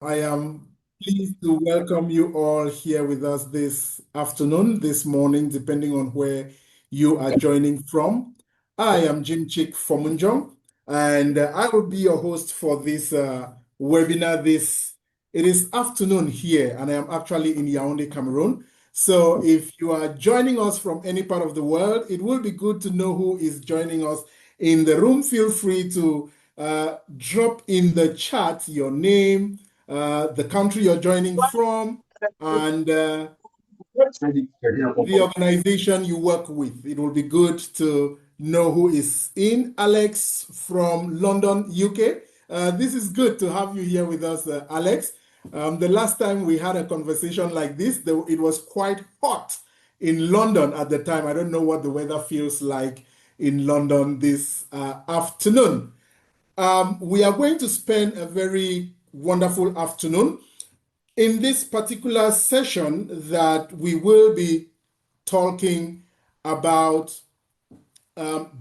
I am pleased to welcome you all here with us this afternoon, this morning, depending on where you are joining from. I am Jim Chick Fomunjong, and I will be your host for this webinar. It is afternoon here, and I am actually in Yaoundé, Cameroon. So if you are joining us from any part of the world, it will be good to know who is joining us in the room. Feel free to drop in the chat your name, the country you're joining from, and the organization you work with. It will be good to know who is in. Alex from London, UK. This is good to have you here with us, Alex. The last time we had a conversation like this, it was quite hot in London at the time. I don't know what the weather feels like in London this afternoon. We are going to spend a very wonderful afternoon in this particular session that we will be talking about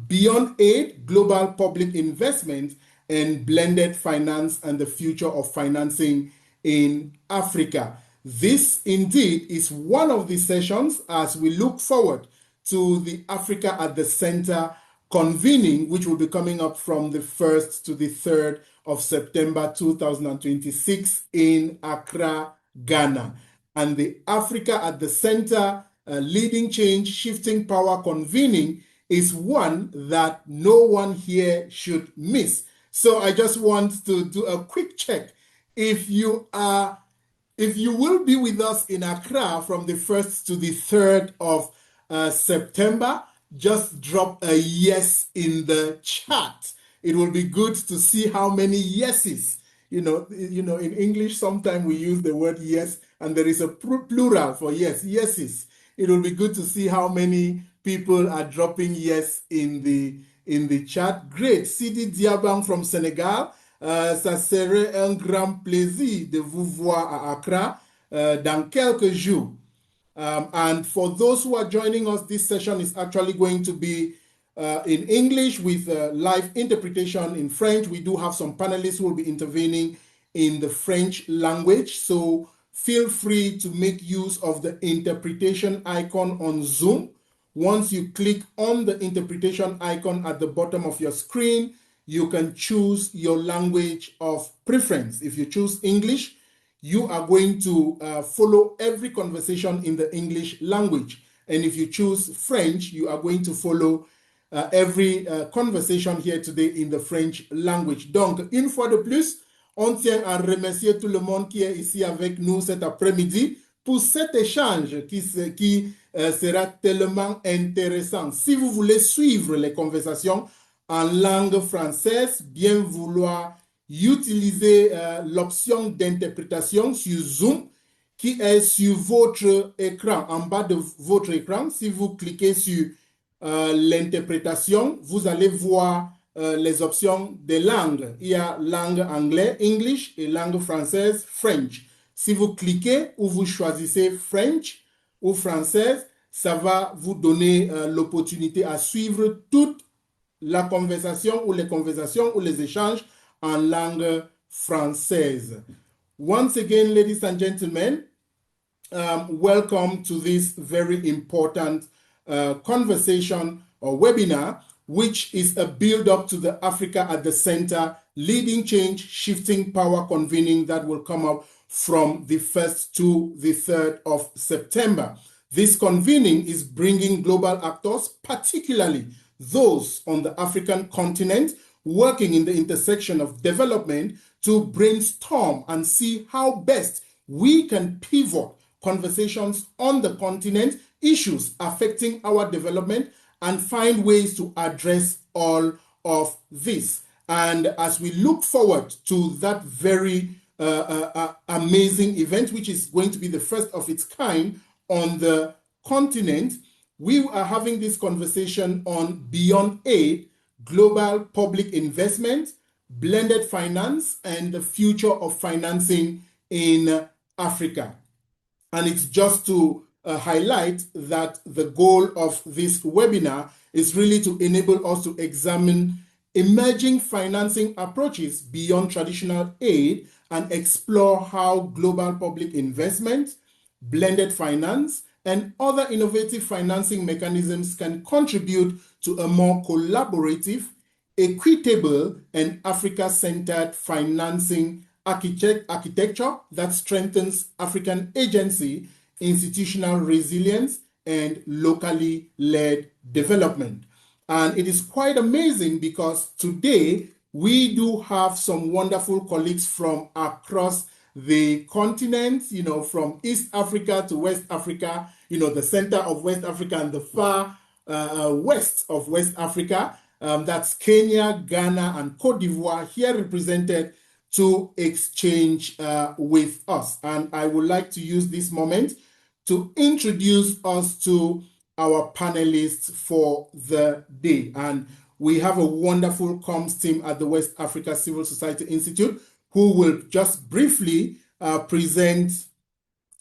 beyond aid, global public investment, and blended finance and the future of financing in Africa. This indeed is one of the sessions as we look forward to the Africa at the Center convening, which will be coming up from the 1st to the 3rd of September 2026 in Accra, Ghana. And the Africa at the Center Leading Change, Shifting Power convening is one that no one here should miss. So I just want to do a quick check. If you will be with us in Accra from the 1st to the 3rd of September, just drop a yes in the chat. It will be good to see how many yeses. In English, sometimes we use the word yes, and there is a plural for yes, yeses. It will be good to see how many people are dropping yes in the chat. Great. Sidi Diabang from Senegal. Ça serait un grand plaisir de vous voir à Accra dans quelques jours. And for those who are joining us, this session is actually going to be in English with live interpretation in French. We do have some panelists who will be intervening in the French language. So feel free to make use of the interpretation icon on Zoom. Once you click on the interpretation icon at the bottom of your screen, you can choose your language of preference. If you choose English, you are going to follow every conversation in the English language. And if you choose French, you are going to follow every conversation here today in the French language. Donc, une fois de plus, on tient à remercier tout le monde qui est ici avec nous cet après-midi pour cet échange qui sera tellement intéressant. Si vous voulez suivre les conversations en langue française, bien vouloir utiliser l'option d'interprétation sur Zoom qui est sur votre écran, en bas de votre écran. Si vous cliquez sur l'interprétation, vous allez voir les options des langues. Il y a langue anglaise, English, et langue française, French. Si vous cliquez ou vous choisissez French ou française, ça va vous donner l'opportunité à suivre toute la conversation ou les échanges en langue française. Once again, ladies and gentlemen, welcome to this very important conversation or webinar, which is a build-up to the Africa at the Center Leading Change, Shifting Power convening that will come up from the 1st to the 3rd of September. This convening is bringing global actors, particularly those on the African continent, working in the intersection of development to brainstorm and see how best we can pivot conversations on the continent, issues affecting our development, and find ways to address all of this. And as we look forward to that very amazing event, which is going to be the first of its kind on the continent, we are having this conversation on beyond aid, global public investment, blended finance, and the future of financing in Africa. And it's just to highlight that the goal of this webinar is really to enable us to examine emerging financing approaches beyond traditional aid and explore how global public investment, blended finance, and other innovative financing mechanisms can contribute to a more collaborative, equitable, and Africa-centered financing architecture that strengthens African agency, institutional resilience, and locally led development. And it is quite amazing because today we do have some wonderful colleagues from across the continent, from East Africa to West Africa, the center of West Africa and the far west of West Africa. That's Kenya, Ghana, and Cote d'Ivoire here represented to exchange with us. And I would like to use this moment to introduce us to our panelists for the day. And we have a wonderful comms team at the West Africa Civil Society Institute who will just briefly present,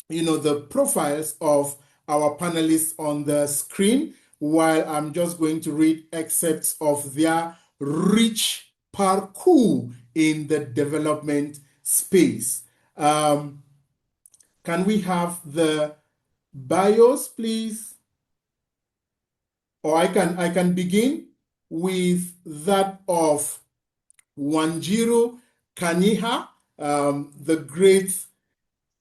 the profiles of our panelists on the screen, while I'm just going to read excerpts of their rich parcours in the development space. Can we have the bios, please? Or I can begin with that of Wanjiru Kaniha, the great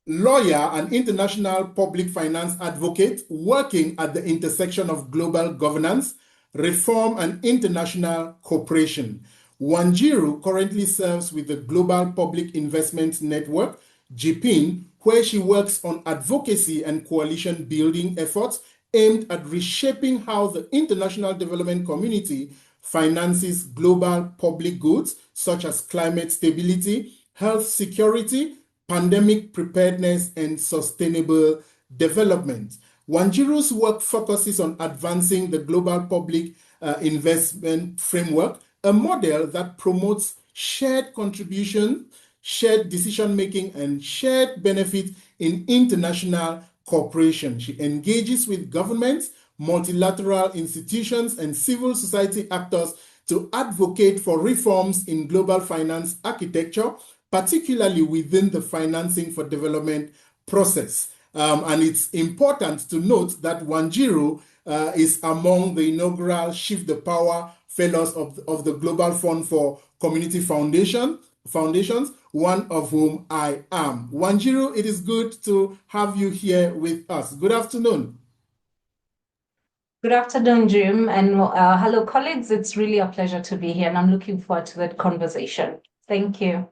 lawyer and international public finance advocate working at the intersection of global governance, reform, and international cooperation. Wanjiru currently serves with the Global Public Investment Network, GPIN, where she works on advocacy and coalition building efforts aimed at reshaping how the international development community finances global public goods such as climate stability, health security, pandemic preparedness, and sustainable development. Wanjiru's work focuses on advancing the global public investment framework, a model that promotes shared contribution, shared decision-making, and shared benefit in international cooperation. She engages with governments, multilateral institutions, and civil society actors to advocate for reforms in global finance architecture, particularly within the financing for development process. And it's important to note that Wanjiru is among the inaugural Shift the Power Fellows of the Global Fund for Community Foundations, one of whom I am. Wanjiru, it is good to have you here with us. Good afternoon. Good afternoon, Jim, and hello, colleagues. It's really a pleasure to be here, and I'm looking forward to that conversation. Thank you.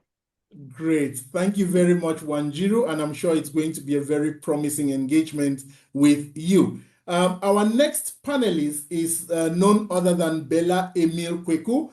Great. Thank you very much, Wanjiru, and I'm sure it's going to be a very promising engagement with you. Our next panelist is none other than Bella Emile Kweku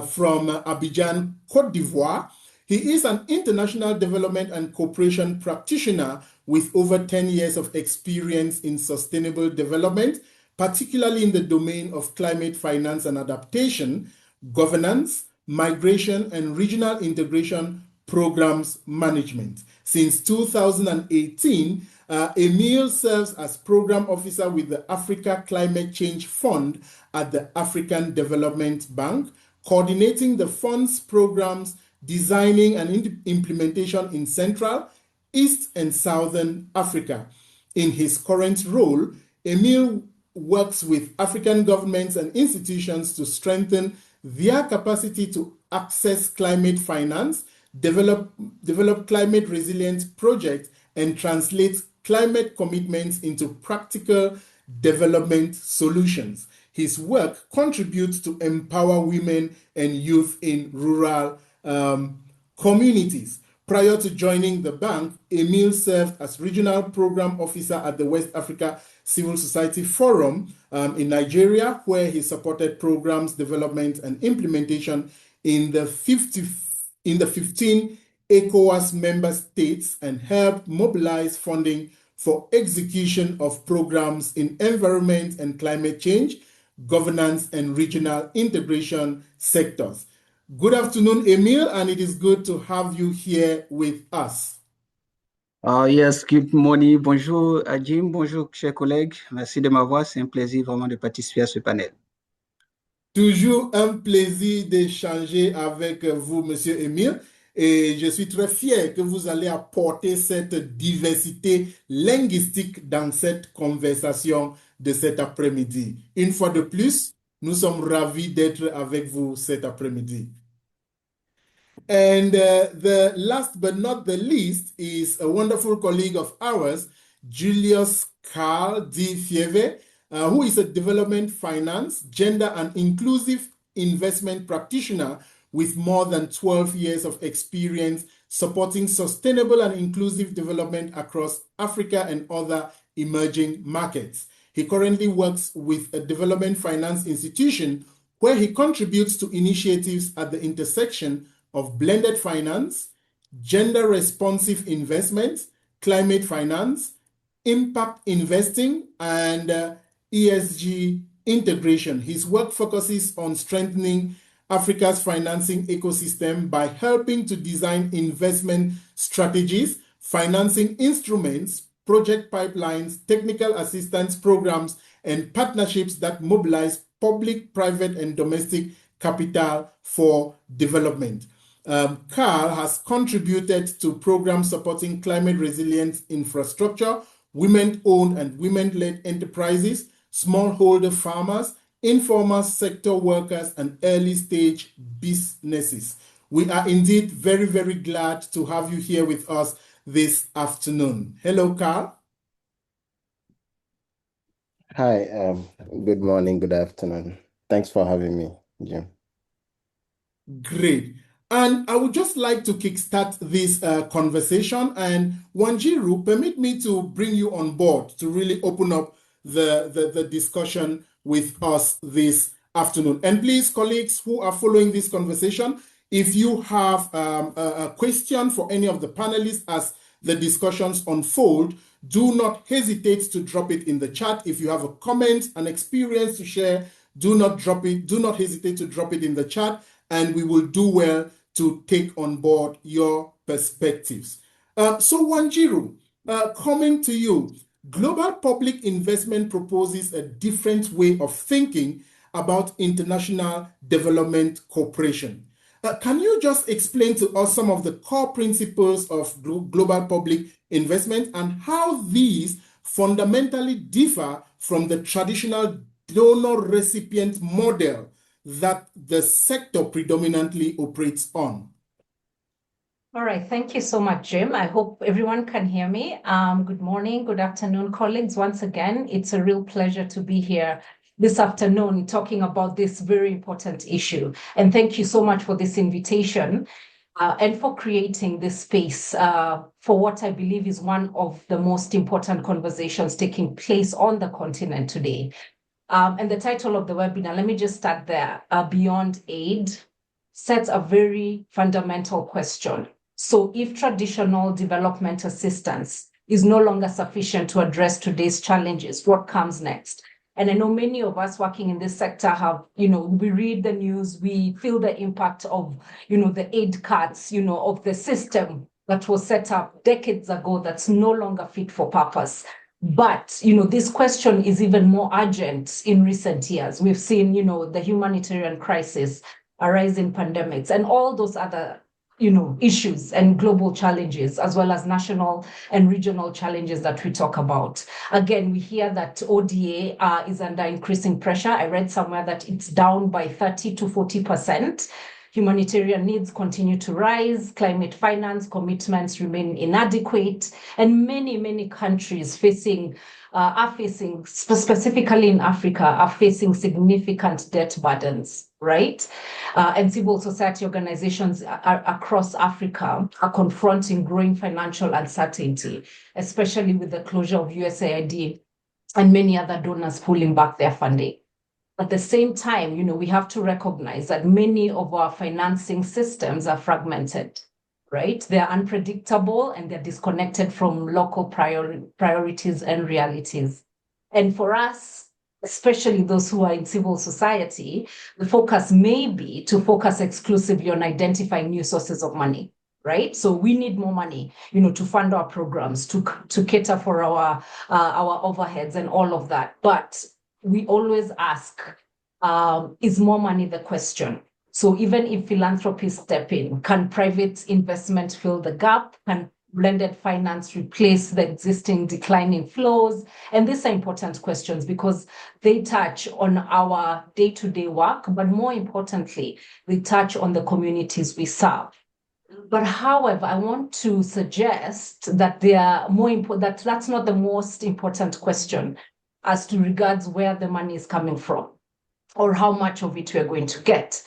from Abidjan, Cote d'Ivoire. He is an international development and cooperation practitioner with over 10 years of experience in sustainable development, particularly in the domain of climate finance and adaptation, governance, migration, and regional integration programs management. Since 2018, Emile serves as program officer with the Africa Climate Change Fund at the African Development Bank, coordinating the fund's programs, designing and implementation in Central, East, and Southern Africa. In his current role, Emile works with African governments and institutions to strengthen their capacity to access climate finance, develop climate resilient projects, and translate climate commitments into practical development solutions. His work contributes to empower women and youth in rural communities. Prior to joining the bank, Emile served as regional program officer at the West Africa Civil Society Forum in Nigeria, where he supported programs, development, and implementation in the 15 ECOWAS member states and helped mobilize funding for execution of programs in environment and climate change, governance, and regional integration sectors. Good afternoon, Emile, and it is good to have you here with us. Yes, good morning. Bonjour, Jim. Bonjour, chers collègues. Merci de m'avoir. C'est un plaisir vraiment de participer à ce panel. Toujours un plaisir d'échanger avec vous, Monsieur Emile. et je suis très fier que vous allez apporter cette diversité linguistique dans cette conversation de cet après-midi. Une fois de plus, nous sommes ravis d'être avec vous cet après-midi. And the last but not the least is a wonderful colleague of ours, Julius Carl D. Fieve, who is a development finance, gender and inclusive investment practitioner with more than 12 years of experience supporting sustainable and inclusive development across Africa and other emerging markets. He currently works with a development finance institution where he contributes to initiatives at the intersection of blended finance, gender-responsive investments, climate finance, impact investing, and ESG integration. His work focuses on strengthening Africa's financing ecosystem by helping to design investment strategies, financing instruments, project pipelines, technical assistance programs, and partnerships that mobilize public, private, and domestic capital for development. Carl has contributed to programs supporting climate resilience infrastructure, women-owned and women-led enterprises, smallholder farmers, informal sector workers, and early-stage businesses. We are indeed very, very glad to have you here with us this afternoon. Hello, Carl. Hi, good morning, good afternoon. Thanks for having me, Jim. Great. And I would just like to kickstart this conversation. And Wanjiru, permit me to bring you on board to really open up the discussion with us this afternoon. And please, colleagues who are following this conversation, if you have a question for any of the panelists as the discussions unfold, do not hesitate to drop it in the chat. If you have a comment, an experience to share, do not hesitate to drop it in the chat, and we will do well to take on board your perspectives. So Wanjiru, coming to you, global public investment proposes a different way of thinking about international development cooperation. Can you just explain to us some of the core principles of global public investment and how these fundamentally differ from the traditional donor-recipient model that the sector predominantly operates on? All right, thank you so much, Jim. I hope everyone can hear me. Good morning, good afternoon, colleagues. Once again, it's a real pleasure to be here this afternoon talking about this very important issue. And thank you so much for this invitation and for creating this space for what I believe is one of the most important conversations taking place on the continent today. And the title of the webinar, let me just start there, Beyond Aid, sets a very fundamental question. So if traditional development assistance is no longer sufficient to address today's challenges, what comes next? And I know many of us working in this sector have, we read the news, we feel the impact of, the aid cuts, of the system that was set up decades ago that's no longer fit for purpose. But, this question is even more urgent in recent years. We've seen, the humanitarian crisis, a rise in pandemics, and all those other, issues and global challenges, as well as national and regional challenges that we talk about. Again, we hear that ODA is under increasing pressure. I read somewhere that it's down by 30 to 40%. Humanitarian needs continue to rise, climate finance commitments remain inadequate, and many countries are facing, specifically in Africa, are facing significant debt burdens, right? And civil society organizations across Africa are confronting growing financial uncertainty, especially with the closure of USAID and many other donors pulling back their funding. At the same time, we have to recognize that many of our financing systems are fragmented, right? They're unpredictable and they're disconnected from local priorities and realities. And for us, especially those who are in civil society, the focus may be to focus exclusively on identifying new sources of money, right? So we need more money, to fund our programs, to cater for our overheads and all of that. But we always ask, is more money the question, So even if philanthropists step in, can private investment fill the gap? Can blended finance replace the existing declining flows? And these are important questions because they touch on our day-to-day work, but more importantly, they touch on the communities we serve. But however, I want to suggest that they are more important, that's not the most important question as to regards where the money is coming from or how much of it we are going to get.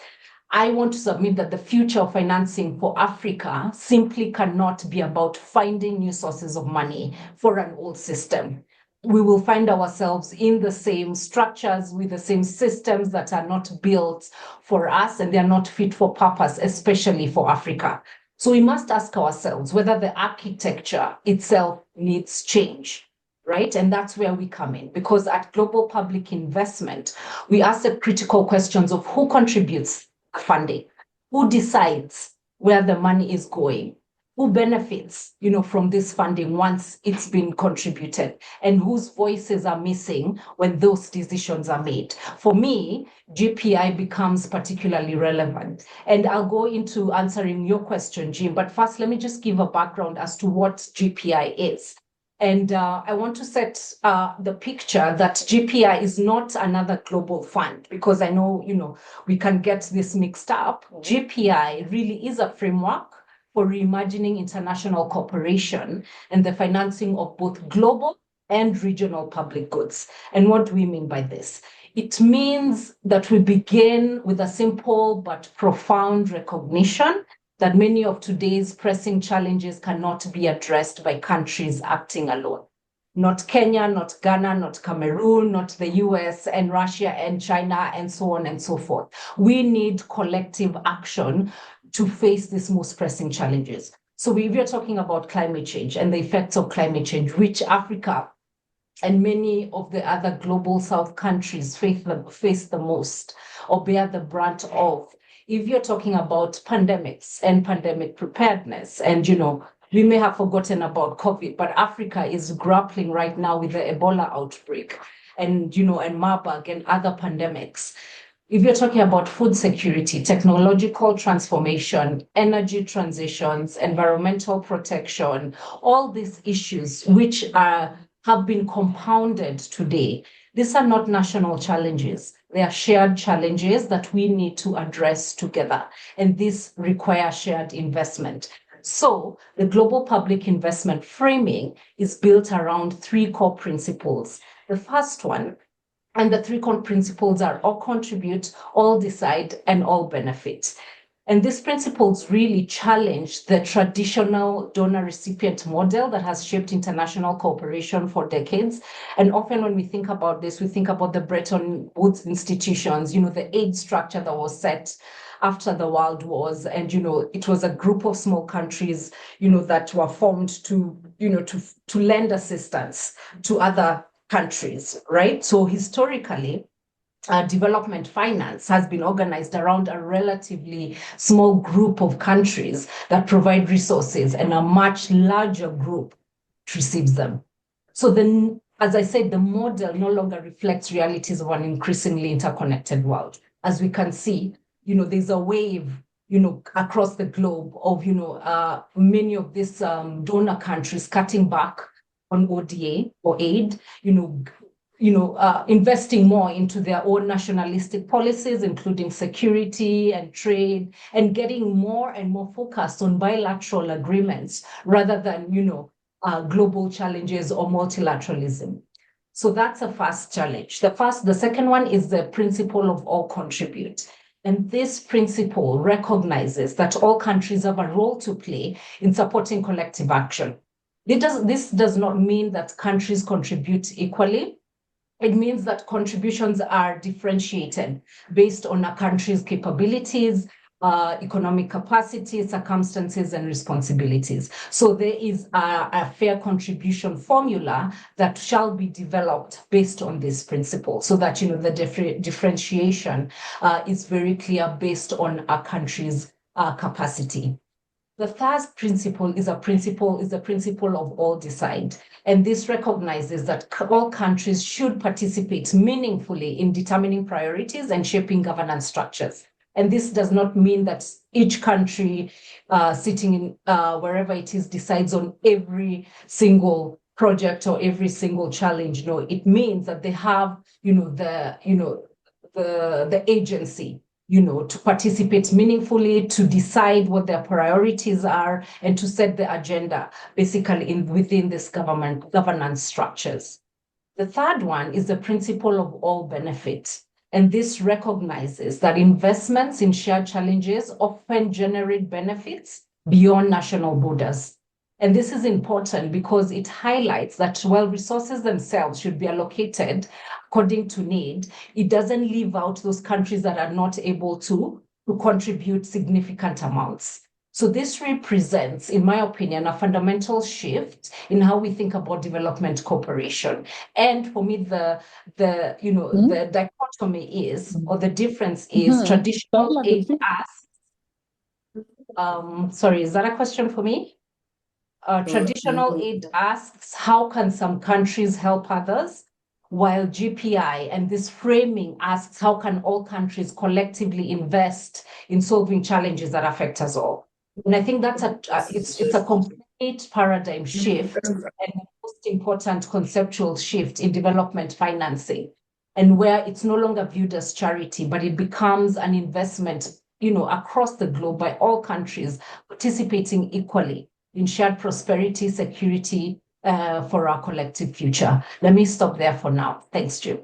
I want to submit that the future of financing for Africa simply cannot be about finding new sources of money for an old system. We will find ourselves in the same structures with the same systems that are not built for us and they are not fit for purpose, especially for Africa. So we must ask ourselves whether the architecture itself needs change. Right? And that's where we come in, because at Global Public Investment, we ask the critical questions of who contributes funding, who decides where the money is going, who benefits, from this funding once it's been contributed, and whose voices are missing when those decisions are made. For me, GPI becomes particularly relevant. And I'll go into answering your question, Jim, but first, let me just give a background as to what GPI is. And I want to set the picture that GPI is not another global fund, because I know, we can get this mixed up. GPI really is a framework for reimagining international cooperation and the financing of both global and regional public goods. And what do we mean by this? It means that we begin with a simple but profound recognition that many of today's pressing challenges cannot be addressed by countries acting alone. Not Kenya, not Ghana, not Cameroon, not the US and Russia and China and so on and so forth. We need collective action to face these most pressing challenges. So if you're talking about climate change and the effects of climate change, which Africa and many of the other global South countries face the most or bear the brunt of. If you're talking about pandemics and pandemic preparedness, and we may have forgotten about COVID, but Africa is grappling right now with the Ebola outbreak and and Marburg and other pandemics. If you're talking about food security, technological transformation, energy transitions, environmental protection, all these issues which have been compounded today. These are not national challenges. They are shared challenges that we need to address together. And this requires shared investment. So the global public investment framing is built around three core principles. The first one, and the three core principles are all contribute, all decide, and all benefit. And these principles really challenge the traditional donor-recipient model that has shaped international cooperation for decades. And often when we think about this, we think about the Bretton Woods institutions, the aid structure that was set after the World Wars. And, it was a group of small countries, that were formed to lend assistance to other countries, right? So historically, development finance has been organized around a relatively small group of countries that provide resources, and a much larger group receives them. So then, as I said, the model no longer reflects realities of an increasingly interconnected world. As we can see, there's a wave, across the globe of, many of these donor countries cutting back on ODA or aid, investing more into their own nationalistic policies, including security and trade, and getting more and more focused on bilateral agreements rather than, global challenges or multilateralism. So that's a first challenge. The second one is the principle of all contribute. And this principle recognizes that all countries have a role to play in supporting collective action. This does not mean that countries contribute equally. It means that contributions are differentiated based on a country's capabilities, economic capacity, circumstances, and responsibilities. So there is a fair contribution formula that shall be developed based on this principle, so that the differentiation is very clear based on a country's capacity. The third principle is the principle of all decide. And this recognizes that all countries should participate meaningfully in determining priorities and shaping governance structures. And this does not mean that each country sitting in wherever it is decides on every single project or every single challenge. No, it means that they have, the agency, to participate meaningfully, to decide what their priorities are, and to set the agenda, basically within this governance structures. The third one is the principle of all benefit. And this recognizes that investments in shared challenges often generate benefits beyond national borders. And this is important because it highlights that while resources themselves should be allocated according to need, it doesn't leave out those countries that are not able to contribute significant amounts. So this represents, in my opinion, a fundamental shift in how we think about development cooperation. And for me, the dichotomy is, or the difference is, traditional aid asks. Sorry, is that a question for me? Traditional aid asks, how can some countries help others? While GPI and this framing asks, how can all countries collectively invest in solving challenges that affect us all? And I think that's it's a complete paradigm shift and the most important conceptual shift in development financing, and where it's no longer viewed as charity, but it becomes an investment, across the globe by all countries participating equally in shared prosperity, security for our collective future. Let me stop there for now. Thanks, Jim.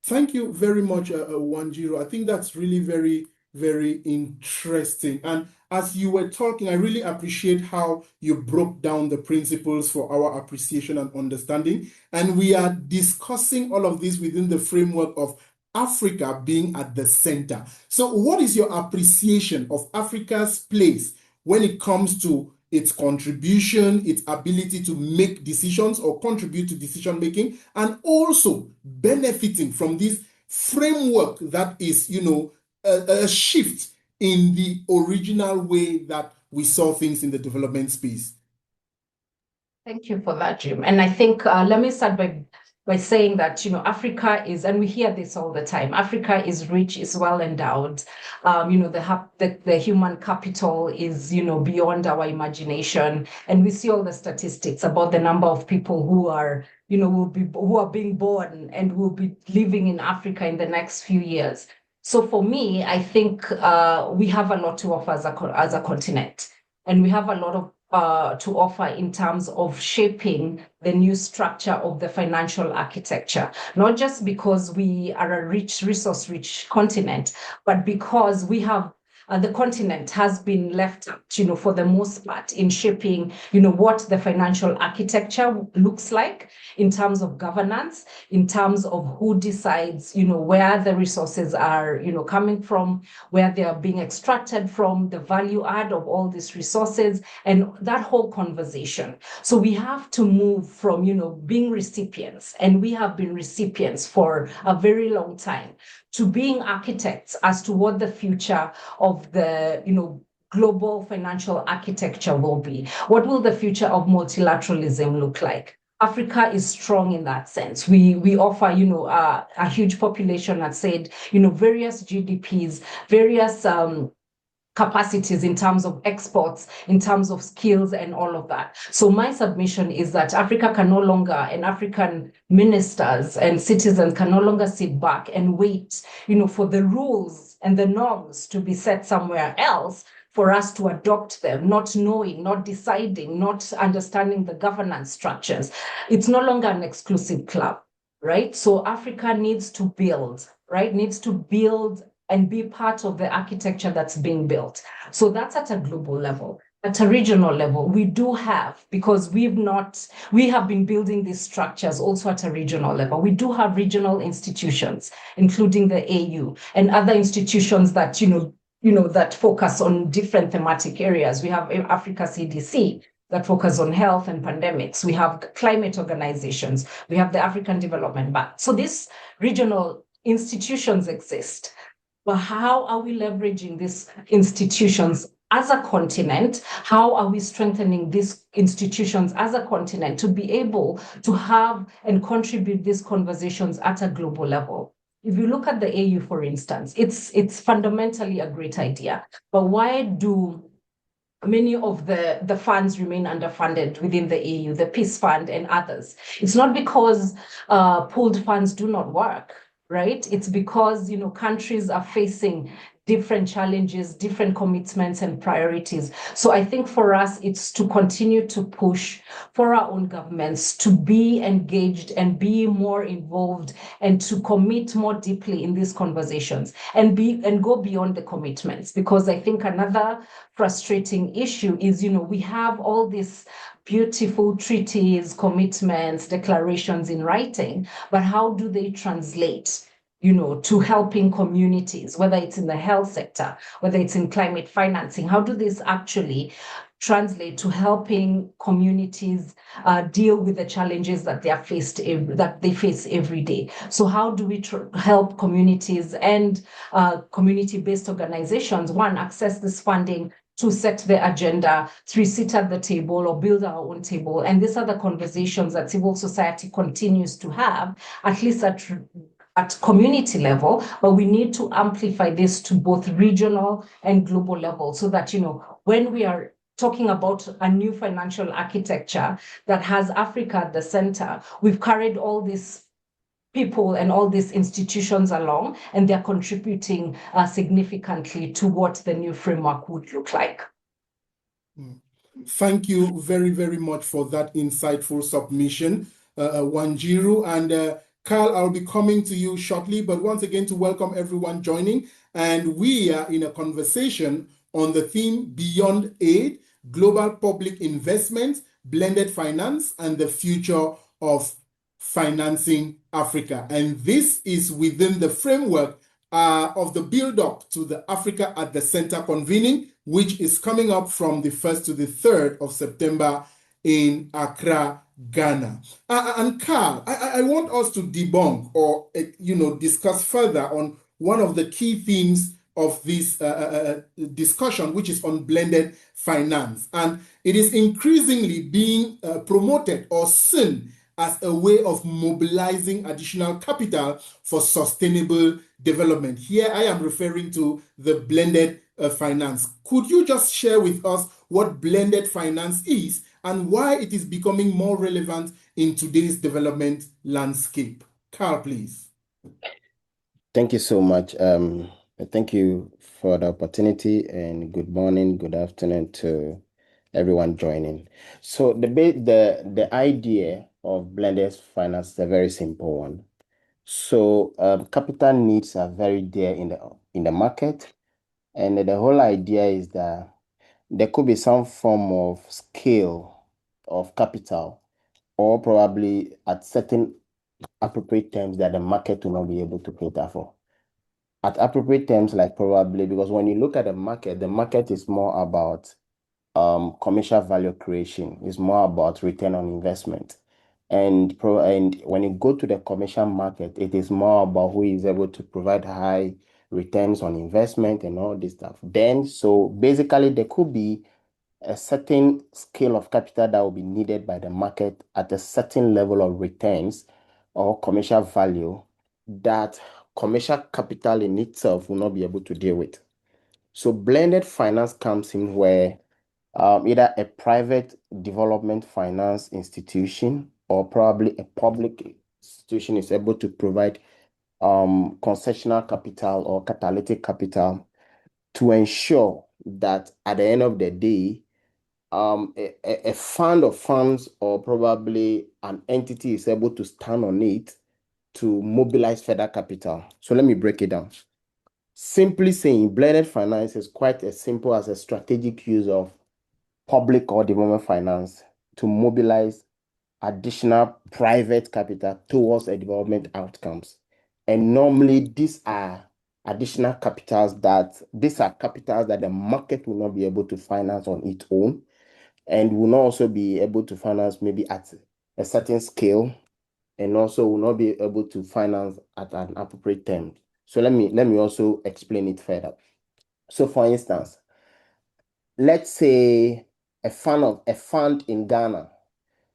Thank you very much, Wanjiro. I think that's really very, very interesting. And as you were talking, I really appreciate how you broke down the principles for our appreciation and understanding. And we are discussing all of this within the framework of Africa being at the center. So what is your appreciation of Africa's place when it comes to its contribution, its ability to make decisions or contribute to decision making, and also benefiting from this framework that is, a shift in the original way that we saw things in the development space? Thank you for that, Jim. And I think let me start by saying that, Africa is, and we hear this all the time, Africa is rich, is well endowed. The human capital is, beyond our imagination. And we see all the statistics about the number of people who are, who are being born and will be living in Africa in the next few years. So for me, I think we have a lot to offer as a continent, and we have a lot of to offer in terms of shaping the new structure of the financial architecture, not just because we are a resource-rich continent, but because we have the continent has been left out, for the most part, in shaping, what the financial architecture looks like in terms of governance, in terms of who decides, where the resources are, coming from, where they are being extracted from, the value add of all these resources, and that whole conversation. So we have to move from, being recipients, and we have been recipients for a very long time, to being architects as to what the future of the, global financial architecture will be. What will the future of multilateralism look like? Africa is strong in that sense. We offer, a huge population, that said, various GDPs, various capacities in terms of exports, in terms of skills and all of that. So my submission is that Africa can no longer, and African ministers and citizens can no longer sit back and wait, for the rules and the norms to be set somewhere else for us to adopt them, not knowing, not deciding, not understanding the governance structures. It's no longer an exclusive club, right? So Africa needs to build, right? Needs to build and be part of the architecture that's being built. So that's at a global level. At a regional level, we do have, because we have been building these structures also at a regional level. We do have regional institutions, including the AU and other institutions that, that focus on different thematic areas. We have Africa CDC that focus on health and pandemics. We have climate organizations. We have the African Development Bank. So these regional institutions exist. But how are we leveraging these institutions as a continent? How are we strengthening these institutions as a continent to be able to have and contribute these conversations at a global level? if you look at the AU, for instance, it's fundamentally a great idea. But why do many of the funds remain underfunded within the AU, the Peace Fund and others? It's not because pooled funds do not work, right? It's because, countries are facing different challenges, different commitments and priorities. So I think for us, it's to continue to push for our own governments to be engaged and be more involved and to commit more deeply in these conversations and go beyond the commitments. Because I think another frustrating issue is, we have all these beautiful treaties, commitments, declarations in writing, but how do they translate to helping communities, whether it's in the health sector, whether it's in climate financing? How do this actually translate to helping communities deal with the challenges that they face every day? So how do we help communities and community-based organizations, one, access this funding to set the agenda, to sit at the table or build our own table? And these are the conversations that civil society continues to have, at least at community level, but we need to amplify this to both regional and global level so that, when we are talking about a new financial architecture that has Africa at the center, we've carried all these people and all these institutions along, and they're contributing significantly to what the new framework would look like. Thank you very, very much for that insightful submission, Wanjiru. And Carl, I'll be coming to you shortly, but once again to welcome everyone joining. And we are in a conversation on the theme Beyond Aid, Global Public Investments, Blended Finance, and the Future of Financing Africa. And this is within the framework of the build-up to the Africa at the Center convening, which is coming up from the 1st to the 3rd of September in Accra, Ghana. And Carl, I want us to debunk or discuss further on one of the key themes of this discussion, which is on blended finance. And it is increasingly being promoted or seen as a way of mobilizing additional capital for sustainable development. Here I am referring to the blended finance. Could you just share with us what blended finance is and why it is becoming more relevant in today's development landscape? Carl, please. Thank you so much. Thank you for the opportunity, and good morning, good afternoon to everyone joining. So the idea of blended finance is a very simple one. So capital needs are very dear in the market, and the whole idea is that there could be some form of scale of capital, or probably at certain appropriate terms that the market will not be able to cater for. At appropriate terms, like probably, because when you look at the market is more about commercial value creation, is more about return on investment. And when you go to the commercial market, it is more about who is able to provide high returns on investment and all this stuff. So basically, there could be a certain scale of capital that will be needed by the market at a certain level of returns or commercial value that commercial capital in itself will not be able to deal with. So blended finance comes in where either a private development finance institution or probably a public institution is able to provide concessional capital or catalytic capital to ensure that at the end of the day, a fund of funds or probably an entity is able to stand on it to mobilize further capital. So let me break it down. Simply saying, blended finance is quite as simple as a strategic use of public or development finance to mobilize additional private capital towards a development outcomes. And normally these are additional capitals that the market will not be able to finance on its own, and will not also be able to finance maybe at a certain scale, and also will not be able to finance at an appropriate term. So let me also explain it further. So for instance, let's say a fund in Ghana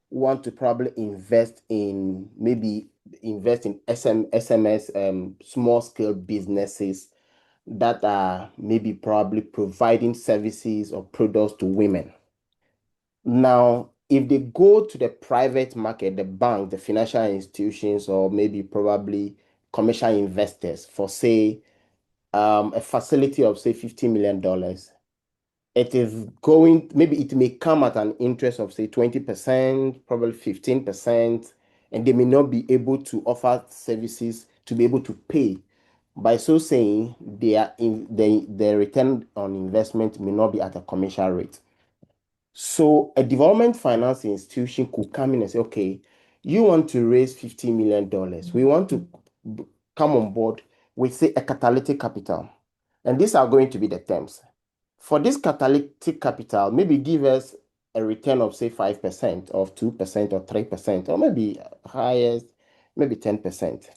want to probably invest in maybe invest in SMS, small scale businesses that are maybe probably providing services or products to women. Now, if they go to the private market, the bank, the financial institutions, or maybe probably commercial investors for, say, a facility of, say, $50 million, it is going, maybe it may come at an interest of, say, 20%, probably 15%, and they may not be able to offer services to be able to pay. By so saying, the return on investment may not be at a commercial rate. So a development finance institution could come in and say, okay, you want to raise $50 million. We want to come on board with, say, a catalytic capital. And these are going to be the terms. For this catalytic capital, maybe give us a return of, say, 5% or 2% or 3%, or maybe highest, maybe 10%.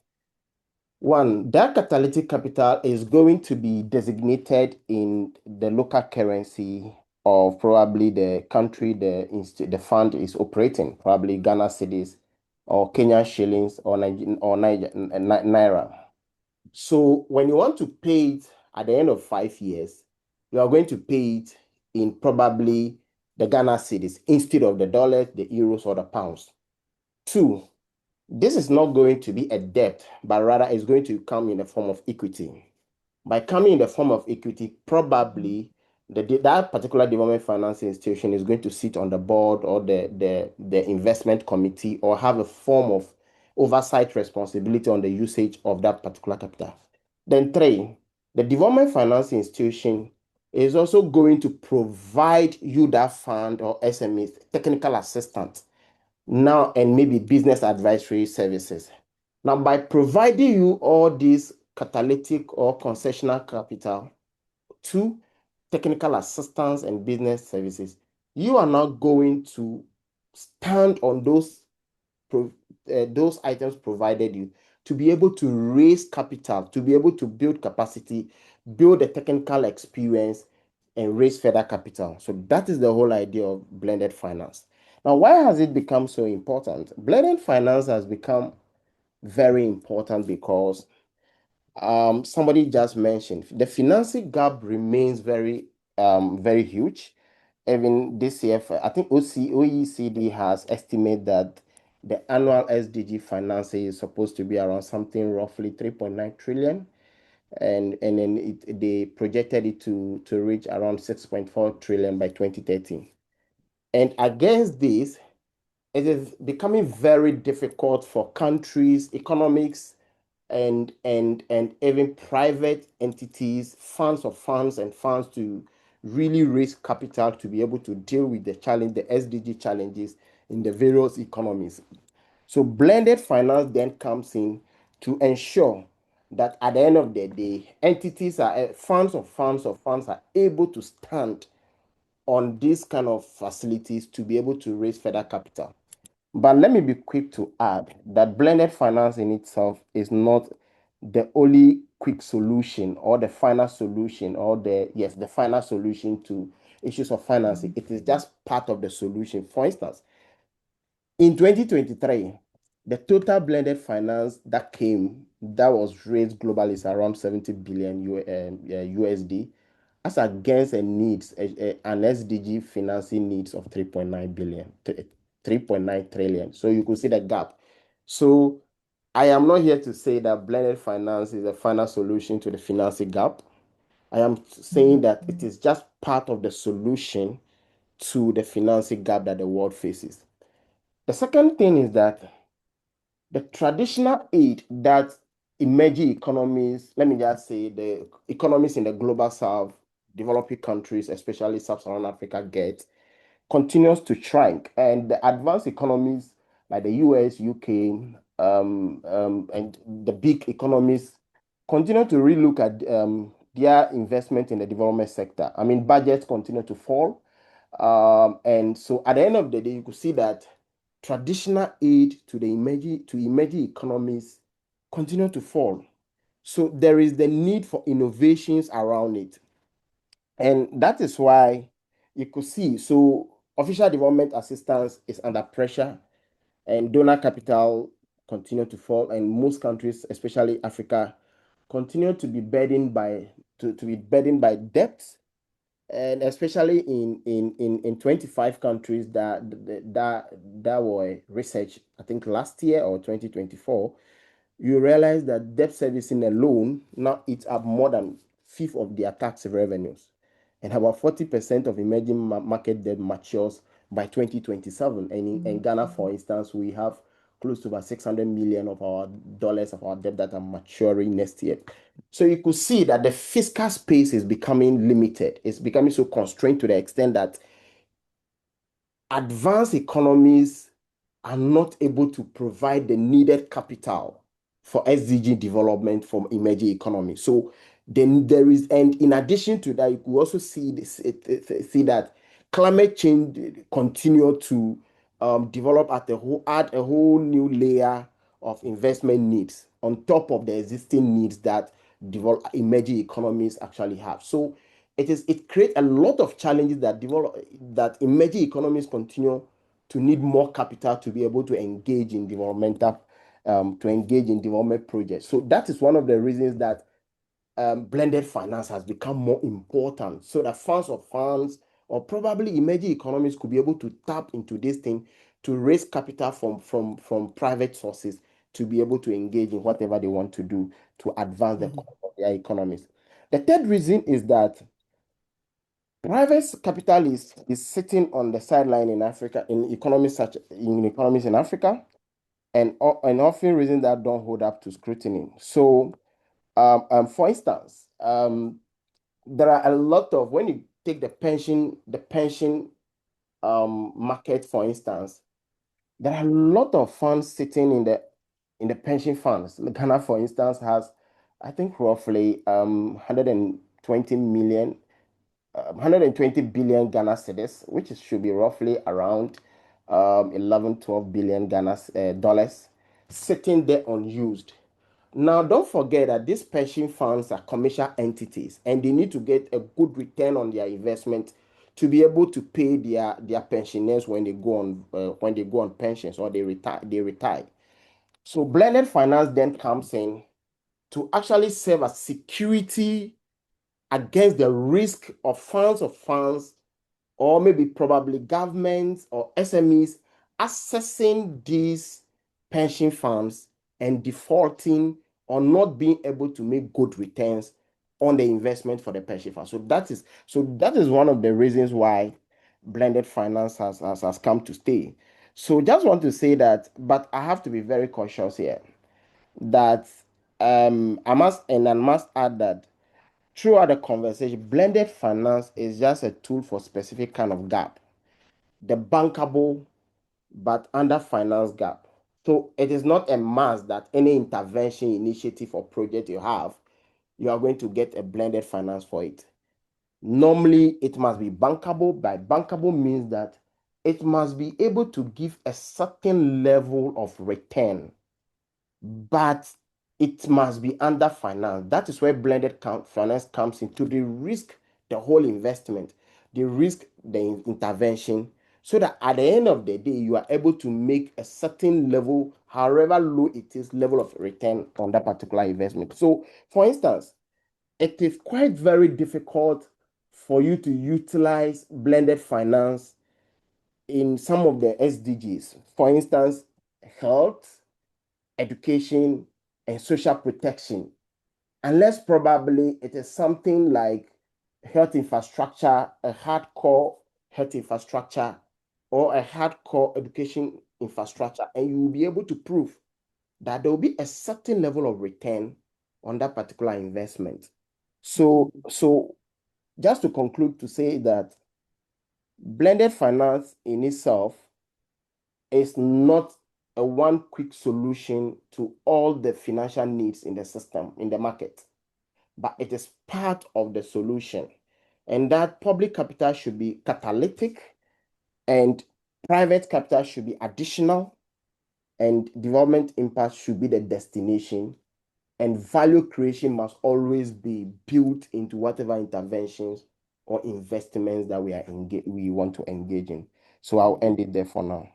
One, that catalytic capital is going to be designated in the local currency of probably the country the fund is operating, probably Ghana cedis or Kenyan shillings or Naira. So when you want to pay it at the end of 5 years, you are going to pay it in probably the Ghana cedis instead of the dollars, the euros, or the pounds. Two, this is not going to be a debt, but rather it's going to come in the form of equity. By coming in the form of equity, probably that particular development finance institution is going to sit on the board or the investment committee or have a form of oversight responsibility on the usage of that particular capital. Then three, the development finance institution is also going to provide you that fund or SME technical assistance now and maybe business advisory services. Now, by providing you all these catalytic or concessional capital to technical assistance and business services, you are now going to stand on those items provided you to be able to raise capital, to be able to build capacity, build a technical experience, and raise further capital. So that is the whole idea of blended finance. Now, why has it become so important? Blended finance has become very important because somebody just mentioned the financing gap remains very huge. Even this year, I think OECD has estimated that the annual SDG financing is supposed to be around something roughly 3.9 trillion. And then they projected it to reach around 6.4 trillion by 2030. And against this, it is becoming very difficult for countries, economics, and even private entities, funds of funds and funds to really raise capital to be able to deal with the SDG challenges in the various economies. So blended finance then comes in to ensure that at the end of the day, entities are funds of funds are able to stand on these kind of facilities to be able to raise further capital. But let me be quick to add that blended finance in itself is not the only quick solution or the final solution or the final solution to issues of financing. It is just part of the solution. For instance, in 2023, the total blended finance that was raised globally is around 70 billion USD, as against an SDG financing needs of 3.9 trillion. So you could see the gap. So I am not here to say that blended finance is a final solution to the financing gap. I am saying that it is just part of the solution to the financing gap that the world faces. The second thing is that the traditional aid that emerging economies, let me just say the economies in the global south, developing countries, especially sub-Saharan Africa, get continues to shrink. And the advanced economies like the US, UK, and the big economies continue to relook at their investment in the development sector. I mean, budgets continue to fall. And so at the end of the day, you could see that traditional aid to the emerging economies continue to fall. So there is the need for innovations around it. And that is why you could see, so official development assistance is under pressure and donor capital continue to fall, and most countries, especially Africa, continue to be burdened by debt, and especially in 25 countries that were researched, I think last year or 2024, you realize that debt servicing alone now eats up more than fifth of their tax revenues, and about 40% of emerging market debt matures by 2027. And in Ghana, for instance, we have close to about 600 million of our dollars of our debt that are maturing next year. So you could see that the fiscal space is becoming limited. It's becoming so constrained to the extent that advanced economies are not able to provide the needed capital for SDG development from emerging economies. So then there is, and in addition to that, you could also see see that climate change continue to develop add a whole new layer of investment needs on top of the existing needs that emerging economies actually have. So it creates a lot of challenges that emerging economies continue to need more capital to be able to engage in development projects. So that is one of the reasons that blended finance has become more important, so that funds or probably emerging economies could be able to tap into this thing to raise capital from private sources to be able to engage in whatever they want to do to advance their economies. The third reason is that private capital is sitting on the sideline in Africa, in economies in Africa, and often reasons that don't hold up to scrutiny. So, for instance, there are a lot of, when you take the pension market, for instance, there are a lot of funds sitting in the pension funds. Ghana, for instance, has, I think, roughly 120 billion Ghana cedis, which should be roughly around 11, 12 billion Ghana dollars, sitting there unused. Now, don't forget that these pension funds are commercial entities, and they need to get a good return on their investment to be able to pay their pensioners when they go on pensions or they retire. So blended finance then comes in to actually serve as security against the risk of funds, or maybe probably governments or SMEs accessing these pension funds and defaulting or not being able to make good returns on the investment for the pension fund. So that is one of the reasons why blended finance has come to stay. So just want to say that, but I have to be very cautious here, that I must add that throughout the conversation, blended finance is just a tool for specific kind of gap, the bankable but underfinanced gap. So it is not a must that any intervention, initiative, or project you have, you are going to get a blended finance for it. Normally, it must be bankable. By bankable means that it must be able to give a certain level of return, but it must be under finance. That is where blended finance comes into the risk, the whole investment, the risk, the intervention, so that at the end of the day, you are able to make a certain level, however low it is, level of return on that particular investment. So, for instance, it is quite very difficult for you to utilize blended finance in some of the SDGs. For instance, health, education, and social protection, unless probably it is something like health infrastructure, a hardcore health infrastructure, or a hardcore education infrastructure, and you will be able to prove that there will be a certain level of return on that particular investment. So just to conclude, to say that blended finance in itself is not a one quick solution to all the financial needs in the system, in the market, but it is part of the solution. And that public capital should be catalytic and private capital should be additional, and development impact should be the destination, and value creation must always be built into whatever interventions or investments that we want to engage in. So I'll end it there for now.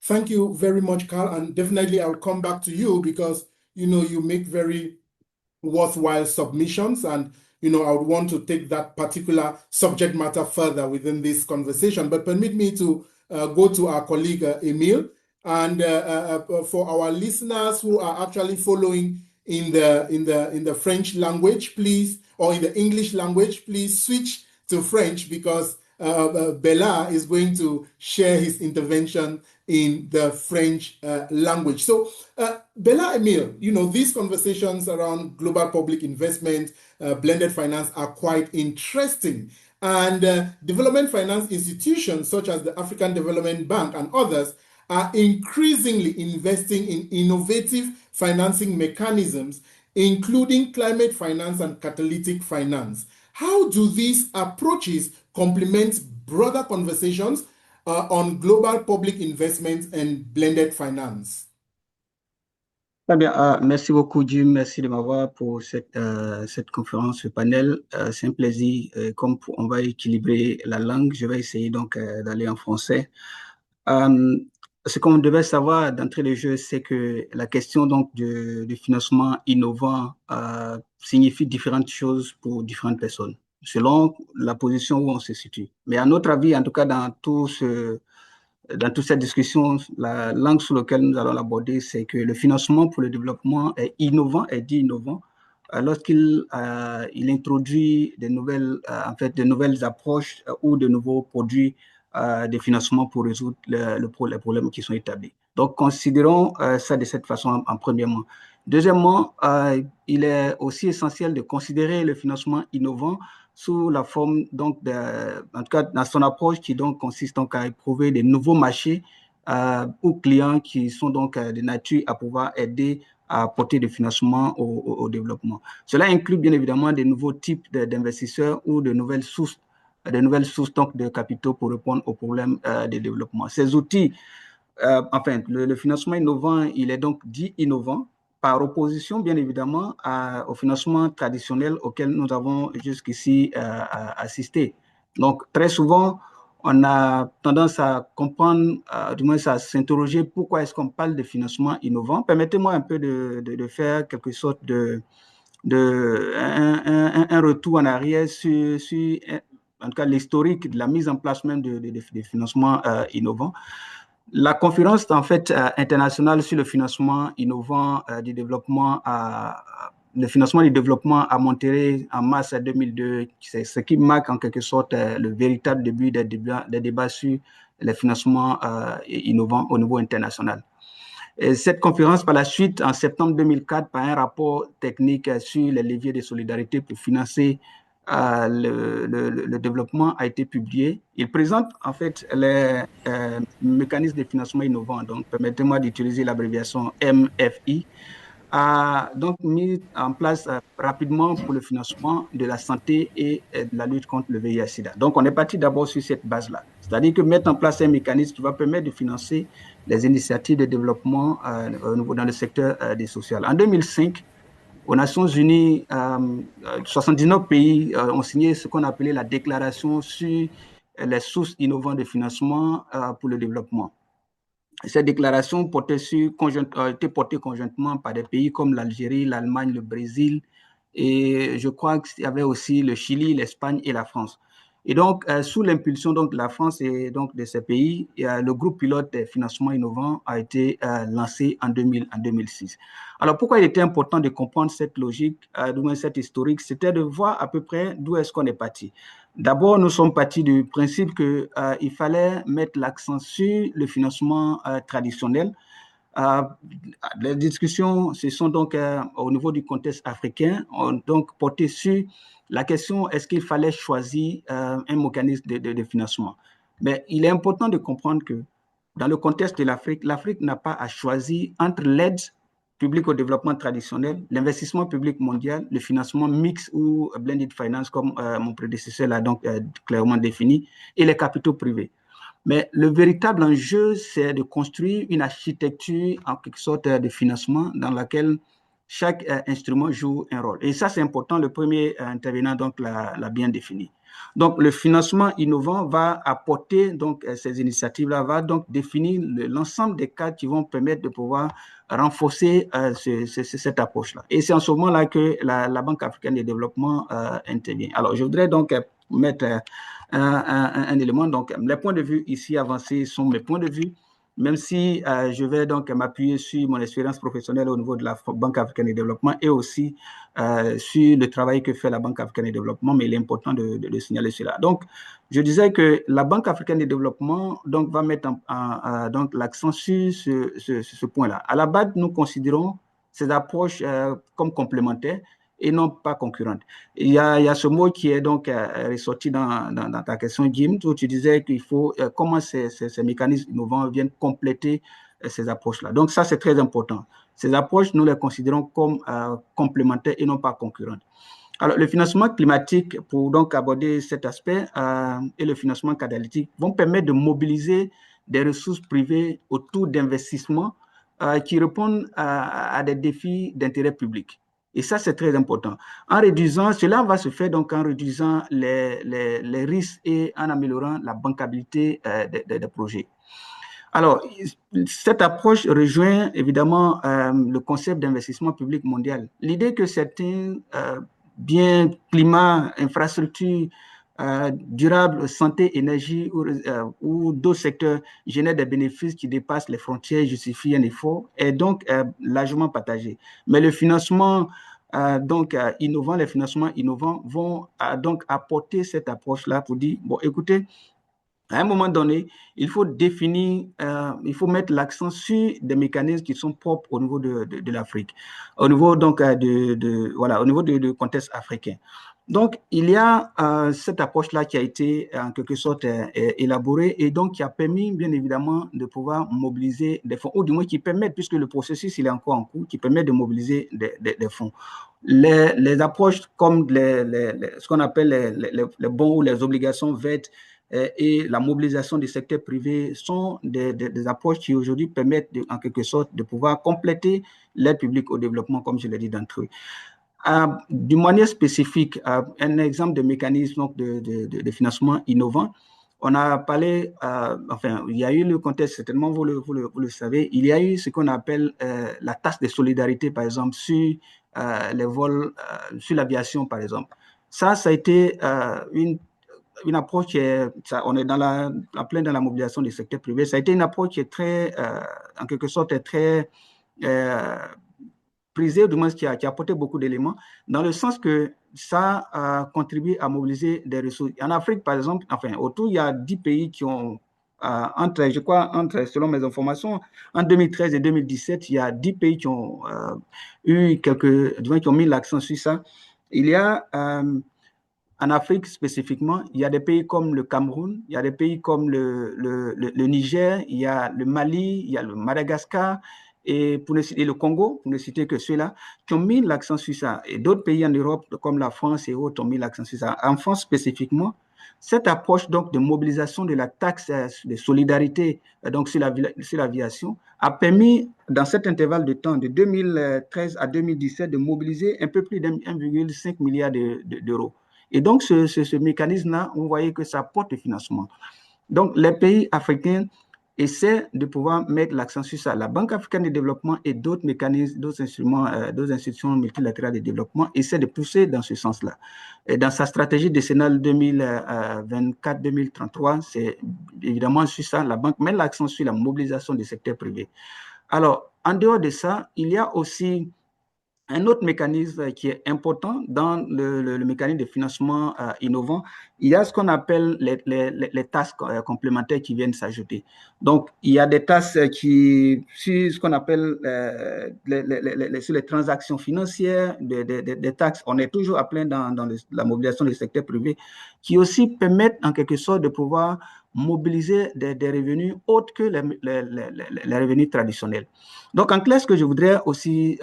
Thank you very much, Carl, and definitely I'll come back to you because, you make very worthwhile submissions, and I would want to take that particular subject matter further within this conversation. But permit me to go to our colleague Emil, and for our listeners who are actually following in the French language, please, or in the English language, please switch to French because Bella is going to share his intervention in the French language. So, Bella, Emil, these conversations around global public investment, blended finance are quite interesting. And development finance institutions such as the African Development Bank and others are increasingly investing in innovative financing mechanisms, including climate finance and catalytic finance. How do these approaches complement broader conversations on global public investments and blended finance? Très bien, merci beaucoup Jim, merci de m'avoir pour cette conférence, ce panel. C'est un plaisir, comme on va équilibrer la langue, je vais essayer donc d'aller en français. Ce qu'on devait savoir d'entrée de jeu, c'est que la question donc du financement innovant signifie différentes choses pour différentes personnes, selon la position où on se situe. Mais à notre avis, en tout cas dans toute cette discussion, la langue sur laquelle nous allons l'aborder, c'est que le financement pour le développement est innovant, est dit innovant, lorsqu'il il introduit de nouvelles approches ou de nouveaux produits de financement pour résoudre les problèmes qui sont établis. Donc, considérons ça de cette façon en premièrement. Deuxièmement, il est aussi essentiel de considérer le financement innovant sous la forme, donc, en tout cas, dans son approche qui donc consiste donc à éprouver de nouveaux marchés aux clients qui sont donc de nature à pouvoir aider à apporter des financements au développement. Cela inclut bien évidemment de nouveaux types d'investisseurs ou de nouvelles sources donc, de capitaux pour répondre aux problèmes de développement. Ces outils, le financement innovant, il est donc dit innovant par opposition, bien évidemment, au financement traditionnel auquel nous avons jusqu'ici assisté. Donc, très souvent, on a tendance à comprendre, du moins à s'interroger pourquoi est-ce qu'on parle de financement innovant. Permettez-moi un peu de faire quelque sorte un retour en arrière sur en tout cas, l'historique de la mise en place même des financements innovants. La conférence en fait internationale sur le financement innovant du développement le financement du développement à Monterrey en mars 2002, c'est ce qui marque en quelque sorte le véritable début des débats sur les financements innovants au niveau international. Et cette conférence, par la suite, en septembre 2004, par un rapport technique sur les leviers de solidarité pour financer le développement, a été publié. Il présente en fait les mécanismes de financement innovants. Donc, permettez-moi d'utiliser l'abréviation MFI, a donc mis en place rapidement pour le financement de la santé et de la lutte contre le VIH-Sida. Donc, on est parti d'abord sur cette base-là, c'est-à-dire que mettre en place un mécanisme qui va permettre de financer les initiatives de développement dans le secteur des sociales. En 2005, aux Nations Unies, 79 pays ont signé ce qu'on appelait la déclaration sur les sources innovantes de financement pour le développement. Cette déclaration a été portée conjointement par des pays comme l'Algérie, l'Allemagne, le Brésil, et je crois qu'il y avait aussi le Chili, l'Espagne et la France. Et donc, sous l'impulsion de la France et donc de ces pays, le groupe pilote des financements innovants a été lancé en 2006. Alors, pourquoi il était important de comprendre cette logique, du moins cette historique, c'était de voir à peu près d'où est-ce qu'on est parti. D'abord, nous sommes partis du principe qu'il fallait mettre l'accent sur le financement traditionnel. Les discussions se sont donc, au niveau du contexte africain, ont donc porté sur la question est-ce qu'il fallait choisir un mécanisme de financement. Mais il est important de comprendre que dans le contexte de l'Afrique, l'Afrique n'a pas à choisir entre l'aide publique au développement traditionnel, l'investissement public mondial, le financement mixte ou blended finance, comme mon prédécesseur l'a donc clairement défini, et les capitaux privés. Mais le véritable enjeu, c'est de construire une architecture, en quelque sorte, de financement dans laquelle chaque instrument joue un rôle. Et ça, c'est important. Le premier intervenant donc l'a bien défini. Donc, le financement innovant va apporter donc ces initiatives-là, va donc définir l'ensemble des cadres qui vont permettre de pouvoir renforcer cette approche-là. Et c'est en ce moment-là que la Banque africaine de développement intervient. Alors, je voudrais donc mettre un élément. Donc, les points de vue ici avancés sont mes points de vue, même si je vais donc m'appuyer sur mon expérience professionnelle au niveau de la Banque africaine de développement et aussi sur le travail que fait la Banque africaine de développement, mais il est important de signaler cela. Donc, je disais que la Banque africaine de développement donc, va mettre donc l'accent sur ce point-là. À la base, nous considérons ces approches comme complémentaires et non pas concurrentes. Il y a ce mot qui est donc ressorti dans ta question, Jim, où tu disais qu'il faut comment ces mécanismes innovants viennent compléter ces approches-là. Donc ça, c'est très important. Ces approches, nous les considérons comme complémentaires et non pas concurrentes. Alors, le financement climatique, pour donc aborder cet aspect, et le financement catalytique vont permettre de mobiliser des ressources privées autour d'investissements qui répondent à des défis d'intérêt public. Et ça, c'est très important. En réduisant, cela va se faire donc en réduisant les risques et en améliorant la bancabilité des projets. Alors, cette approche rejoint évidemment le concept d'investissement public mondial. L'idée que certains biens, climat, infrastructures durables, santé, énergie ou d'autres secteurs génèrent des bénéfices qui dépassent les frontières, justifient un effort, est donc largement partagé. Mais le financement innovant, les financements innovants vont donc apporter cette approche-là pour dire, bon, écoutez, à un moment donné, il faut définir, il faut mettre l'accent sur des mécanismes qui sont propres au niveau de l'Afrique, au niveau donc voilà, au niveau du contexte africain. Donc, il y a cette approche-là qui a été en quelque sorte élaborée et donc qui a permis, bien évidemment, de pouvoir mobiliser des fonds, ou du moins qui permettent, puisque le processus il est encore en cours, qui permet de mobiliser des fonds. Les approches comme ce qu'on appelle les bons ou les obligations vertes et la mobilisation du secteur privé sont des approches qui aujourd'hui permettent en quelque sorte de pouvoir compléter l'aide publique au développement, comme je l'ai dit d'entrée. D'une manière spécifique, un exemple de mécanisme donc, de financement innovant, on a parlé, enfin, il y a eu le contexte, certainement vous le savez, il y a eu ce qu'on appelle la taxe de solidarité, par exemple, sur les vols, sur l'aviation, par exemple. Ça a été une approche qui est, on est en plein dans la mobilisation du secteur privé, ça a été une approche qui est très, en quelque sorte, très prisée, du moins qui a apporté beaucoup d'éléments, dans le sens que ça a contribué à mobiliser des ressources. En Afrique, par exemple, enfin, autour, il y a 10 pays qui ont, je crois, selon mes informations, en 2013 et 2017, il y a 10 pays qui ont eu qui ont mis l'accent sur ça. Il y a en Afrique spécifiquement, il y a des pays comme le Cameroun, il y a des pays comme le Niger, il y a le Mali, il y a le Madagascar et le Congo, pour ne citer que ceux-là, qui ont mis l'accent sur ça. Et d'autres pays en Europe, comme la France et autres, ont mis l'accent sur ça. En France spécifiquement, cette approche donc de mobilisation de la taxe de solidarité donc sur l'aviation a permis, dans cet intervalle de temps, de 2013 à 2017, de mobiliser un peu plus d'1,5 milliard d'euros. Et donc, ce mécanisme-là, vous voyez que ça apporte le financement. Donc, les pays africains essaient de pouvoir mettre l'accent sur ça. La Banque africaine de développement et d'autres mécanismes, d'autres instruments, d'autres institutions multilatérales de développement essaient de pousser dans ce sens-là. Et dans sa stratégie décennale 2024-2033, c'est évidemment sur ça, la Banque met l'accent sur la mobilisation du secteur privé. Alors, en dehors de ça, il y a aussi un autre mécanisme qui est important dans le mécanisme de financement innovant, il y a ce qu'on appelle les taxes complémentaires qui viennent s'ajouter. Donc, il y a des taxes qui, sur ce qu'on appelle sur les transactions financières, des taxes, on est toujours à plein dans la mobilisation du secteur privé, qui aussi permettent en quelque sorte de pouvoir mobiliser des revenus autres que les revenus traditionnels. Donc, en clair, ce que je voudrais aussi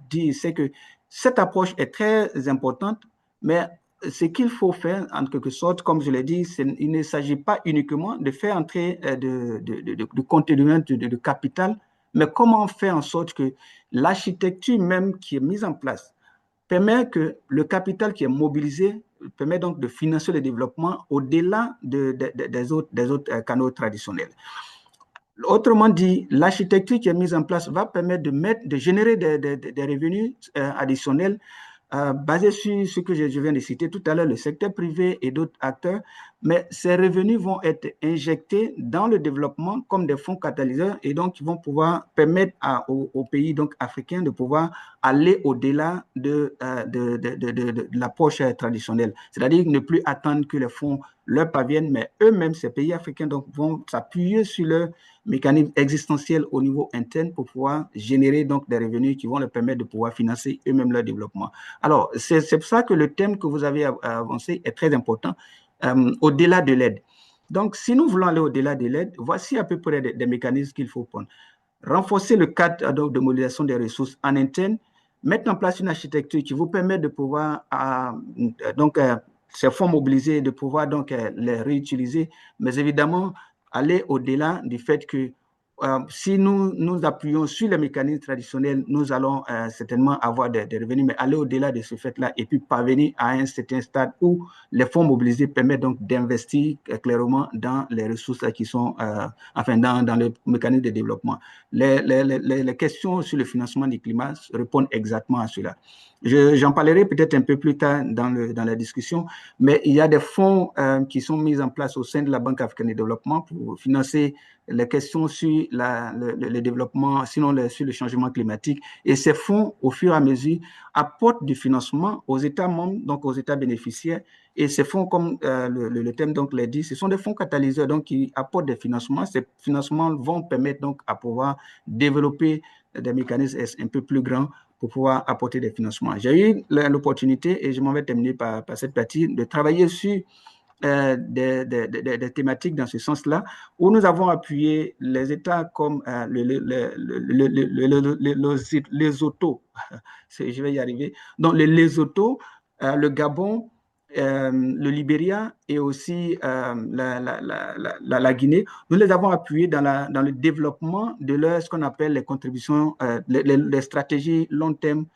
dire, c'est que cette approche est très importante, mais ce qu'il faut faire, en quelque sorte, comme je l'ai dit, il ne s'agit pas uniquement de faire entrer de contenus de capital, mais comment faire en sorte que l'architecture même qui est mise en place permet que le capital qui est mobilisé permet donc de financer le développement au-delà des autres canaux traditionnels. Autrement dit, l'architecture qui est mise en place va permettre de générer des revenus additionnels basés sur ce que je viens de citer tout à l'heure, le secteur privé et d'autres acteurs, mais ces revenus vont être injectés dans le développement comme des fonds catalyseurs et donc ils vont pouvoir permettre aux pays donc, africains de pouvoir aller au-delà de l'approche traditionnelle, c'est-à-dire ne plus attendre que les fonds leur parviennent, mais eux-mêmes, ces pays africains donc, vont s'appuyer sur leur mécanisme existentiel au niveau interne pour pouvoir générer donc des revenus qui vont leur permettre de pouvoir financer eux-mêmes leur développement. Alors, c'est pour ça que le thème que vous avez avancé est très important, au-delà de l'aide. Donc, si nous voulons aller au-delà de l'aide, voici à peu près des mécanismes qu'il faut prendre. Renforcer le cadre de modélisation des ressources en interne, mettre en place une architecture qui vous permet de pouvoir ces fonds mobilisés, de pouvoir donc les réutiliser, mais évidemment aller au-delà du fait que si nous appuyons sur les mécanismes traditionnels, nous allons certainement avoir des revenus, mais aller au-delà de ce fait-là et puis parvenir à un certain stade où les fonds mobilisés permettent donc d'investir clairement dans les ressources qui sont, dans le mécanisme de développement. Les questions sur le financement du climat répondent exactement à cela. J'en parlerai peut-être un peu plus tard dans la discussion, mais il y a des fonds qui sont mis en place au sein de la Banque africaine de développement pour financer les questions sur le développement, sinon sur le changement climatique. Et ces fonds, au fur et à mesure, apportent du financement aux États membres, donc aux États bénéficiaires. Et ces fonds, comme le thème donc l'a dit, ce sont des fonds catalyseurs donc, qui apportent des financements. Ces financements vont permettre donc à pouvoir développer des mécanismes un peu plus grands pour pouvoir apporter des financements. J'ai eu l'opportunité, et je m'en vais terminer par cette partie, de travailler sur des thématiques dans ce sens-là, où nous avons appuyé les États comme les autos, je vais y arriver, donc les Lesotho, le Gabon, le Libéria et aussi la Guinée. Nous les avons appuyés dans le développement de ce qu'on appelle les contributions, les stratégies long terme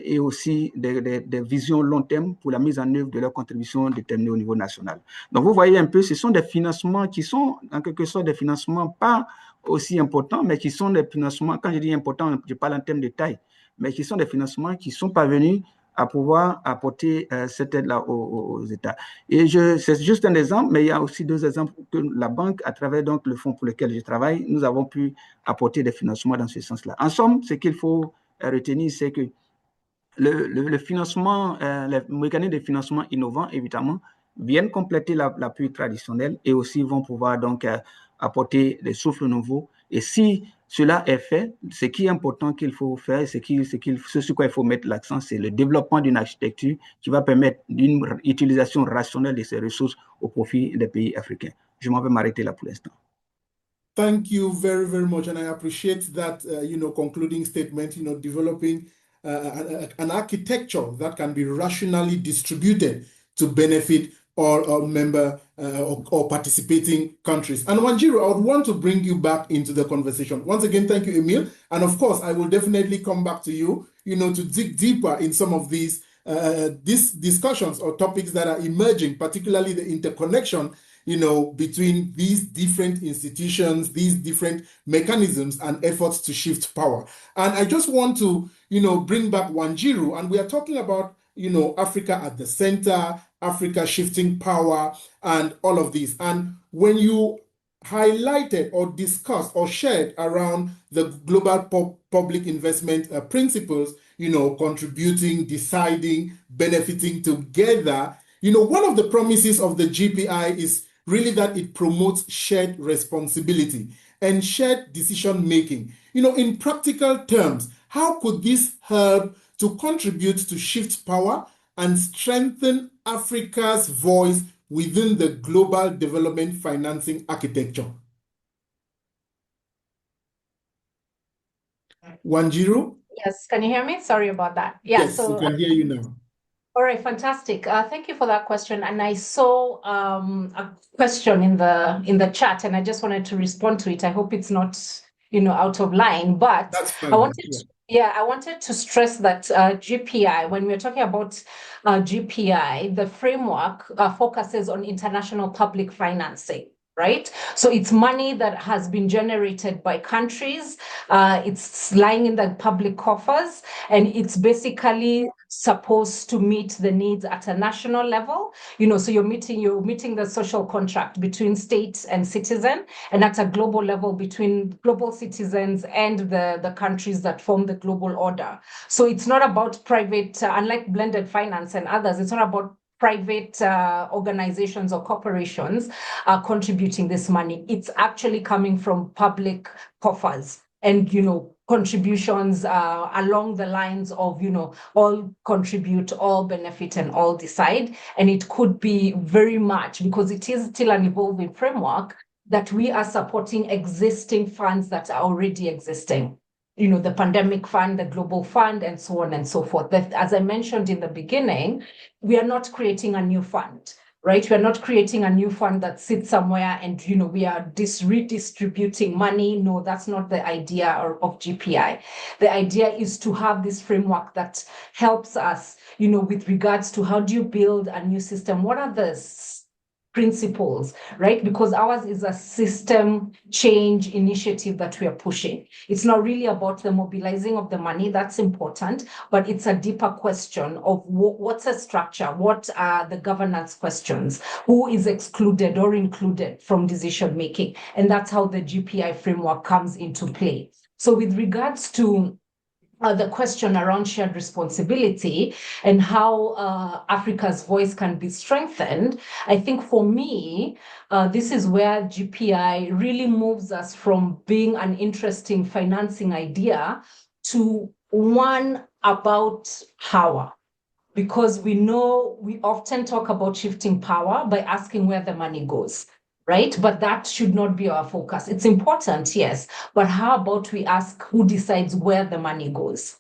et aussi des visions long terme pour la mise en œuvre de leurs contributions déterminées au niveau national. Donc, vous voyez un peu, ce sont des financements qui sont en quelque sorte des financements pas aussi importants, mais qui sont des financements, quand je dis importants, je parle en termes de taille, mais qui sont des financements qui sont parvenus à pouvoir apporter cette aide-là aux États. Et c'est juste un exemple, mais il y a aussi deux exemples que la banque, à travers donc, le fonds pour lequel je travaille, nous avons pu apporter des financements dans ce sens-là. En somme, ce qu'il faut retenir, c'est que le financement, les mécanismes de financement innovants, évidemment, viennent compléter l'appui traditionnel et aussi vont pouvoir donc apporter des souffles nouveaux. Et si cela est fait, ce qui est important qu'il faut faire, ce sur quoi il faut mettre l'accent, c'est le développement d'une architecture qui va permettre une utilisation rationnelle de ces ressources au profit des pays africains. Je m'en vais m'arrêter là pour l'instant. Thank you very, very much. And I appreciate that, concluding statement, developing an architecture that can be rationally distributed to benefit all member or participating countries. And Wanjiru, I would want to bring you back into the conversation. Once again, thank you, Emil. And of course, I will definitely come back to you, to dig deeper in some of these discussions or topics that are emerging, particularly the interconnection between these different institutions, these different mechanisms and efforts to shift power. And I just want to, bring back Wanjiru, and we are talking about, Africa at the center, Africa shifting power, and all of this. And when you highlighted or discussed or shared around the global public investment principles, contributing, deciding, benefiting together, one of the promises of the GPI is really that it promotes shared responsibility and shared decision making. In practical terms, how could this help to contribute to shift power and strengthen Africa's voice within the global development financing architecture? Wanjiru? Yes, can you hear me? Sorry about that. Yeah, yes, we can hear you now. All right, fantastic. Thank you for that question. And I saw a question in the chat, and I just wanted to respond to it. I hope it's not, out of line, but That's fine. I wanted Yeah, I wanted to stress that GPI, when we're talking about GPI, the framework focuses on international public financing, right? So it's money that has been generated by countries. It's lying in the public coffers, and it's basically supposed to meet the needs at a national level. So you're meeting the social contract between state and citizen, and at a global level between global citizens and the countries that form the global order. So it's not about private, unlike blended finance and others, it's not about private organizations or corporations contributing this money. It's actually coming from public coffers and, contributions along the lines of, all contribute, all benefit, and all decide. And it could be very much, because it is still an evolving framework, that we are supporting existing funds that are already existing. The pandemic fund, the global fund, and so on and so forth. But as I mentioned in the beginning, we are not creating a new fund, right? We're not creating a new fund that sits somewhere and, we are redistributing money. No, that's not the idea of GPI. The idea is to have this framework that helps us, with regards to how do you build a new system? What are the principles, right? Because ours is a system change initiative that we are pushing. It's not really about the mobilizing of the money, that's important, but it's a deeper question of what's a structure, what are the governance questions, who is excluded or included from decision making, and that's how the GPI framework comes into play. So with regards to the question around shared responsibility and how Africa's voice can be strengthened, I think for me, this is where GPI really moves us from being an interesting financing idea to one about power. Because we know we often talk about shifting power by asking where the money goes, right? But that should not be our focus. It's important, yes, but how about we ask who decides where the money goes?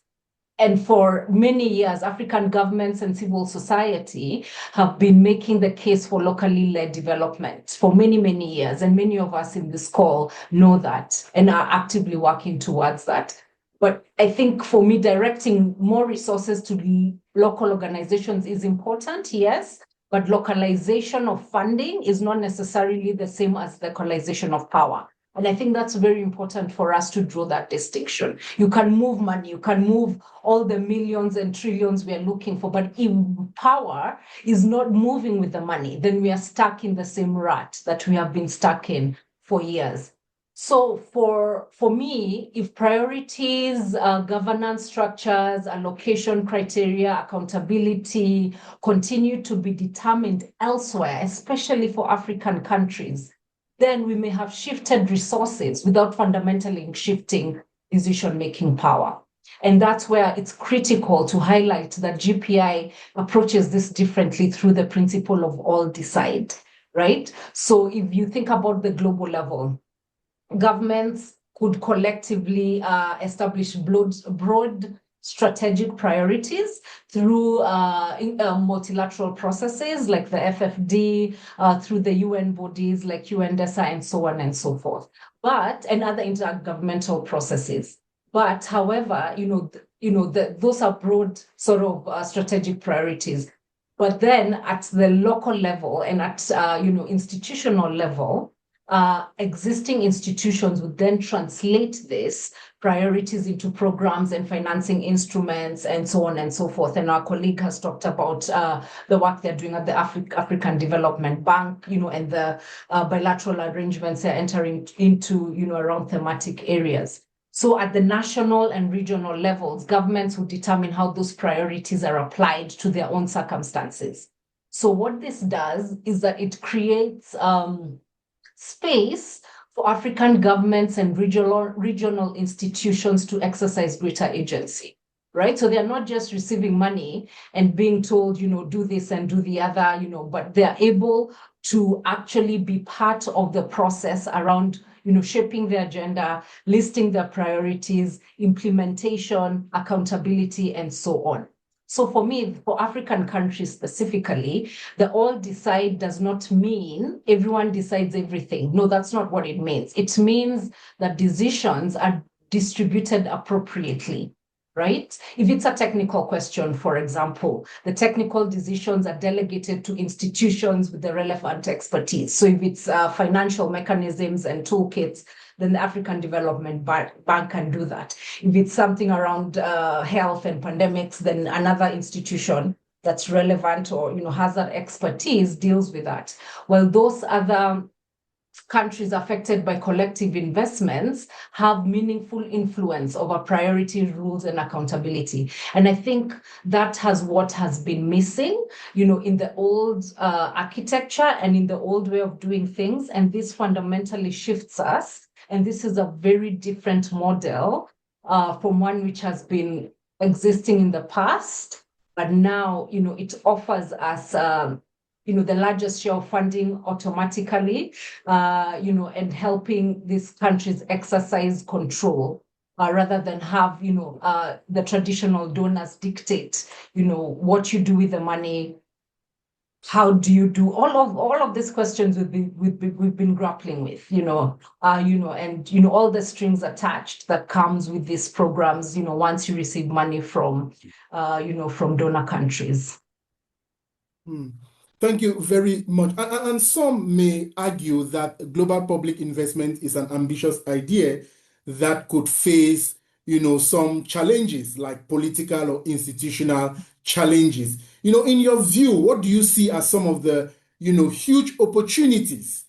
And for many years, African governments and civil society have been making the case for locally led development for many, many years. And many of us in this call know that and are actively working towards that. But I think for me, directing more resources to local organizations is important, yes, but localization of funding is not necessarily the same as localization of power. And I think that's very important for us to draw that distinction. You can move money, you can move all the millions and trillions we are looking for, but if power is not moving with the money, then we are stuck in the same rut that we have been stuck in for years. So for me, if priorities, governance structures, allocation criteria, accountability continue to be determined elsewhere, especially for African countries, then we may have shifted resources without fundamentally shifting decision-making power. And that's where it's critical to highlight that GPI approaches this differently through the principle of all decide, right? So if you think about the global level, governments could collectively establish broad strategic priorities through multilateral processes like the FFD, through the UN bodies like UNDESA, and so on and so forth, and other intergovernmental processes. But however, those are broad sort of strategic priorities. But then at the local level and at institutional level, existing institutions would then translate these priorities into programs and financing instruments and so on and so forth. And our colleague has talked about the work they're doing at the African Development Bank, and the bilateral arrangements they're entering into, around thematic areas. So at the national and regional levels, governments will determine how those priorities are applied to their own circumstances. So what this does is that it creates space for African governments and regional institutions to exercise greater agency, right? So they're not just receiving money and being told, do this and do the other, but they're able to actually be part of the process around, shaping the agenda, listing their priorities, implementation, accountability, and so on. So for me, for African countries specifically, the all decide does not mean everyone decides everything. No, that's not what it means. It means that decisions are distributed appropriately. right? If it's a technical question, for example, the technical decisions are delegated to institutions with the relevant expertise. So if it's financial mechanisms and toolkits, then the African Development Bank can do that. If it's something around health and pandemics, then another institution that's relevant or has that expertise deals with that. Well, those other countries affected by collective investments have meaningful influence over priority rules and accountability. And I think that what has been missing, in the old architecture and in the old way of doing things. And this fundamentally shifts us. And this is a very different model from one which has been existing in the past. But now, it offers us the largest share of funding automatically, and helping these countries exercise control rather than have, the traditional donors dictate, what you do with the money. How do you do all of these questions we've been grappling with, and all the strings attached that comes with these programs, once you receive money from donor countries. Thank you very much. And some may argue that global public investment is an ambitious idea that could face, some challenges like political or institutional challenges. In your view, what do you see as some of the, huge opportunities,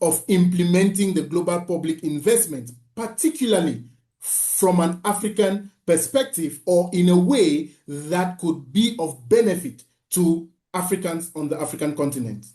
of implementing the global public investment, particularly from an African perspective, or in a way that could be of benefit to Africans on the African continent?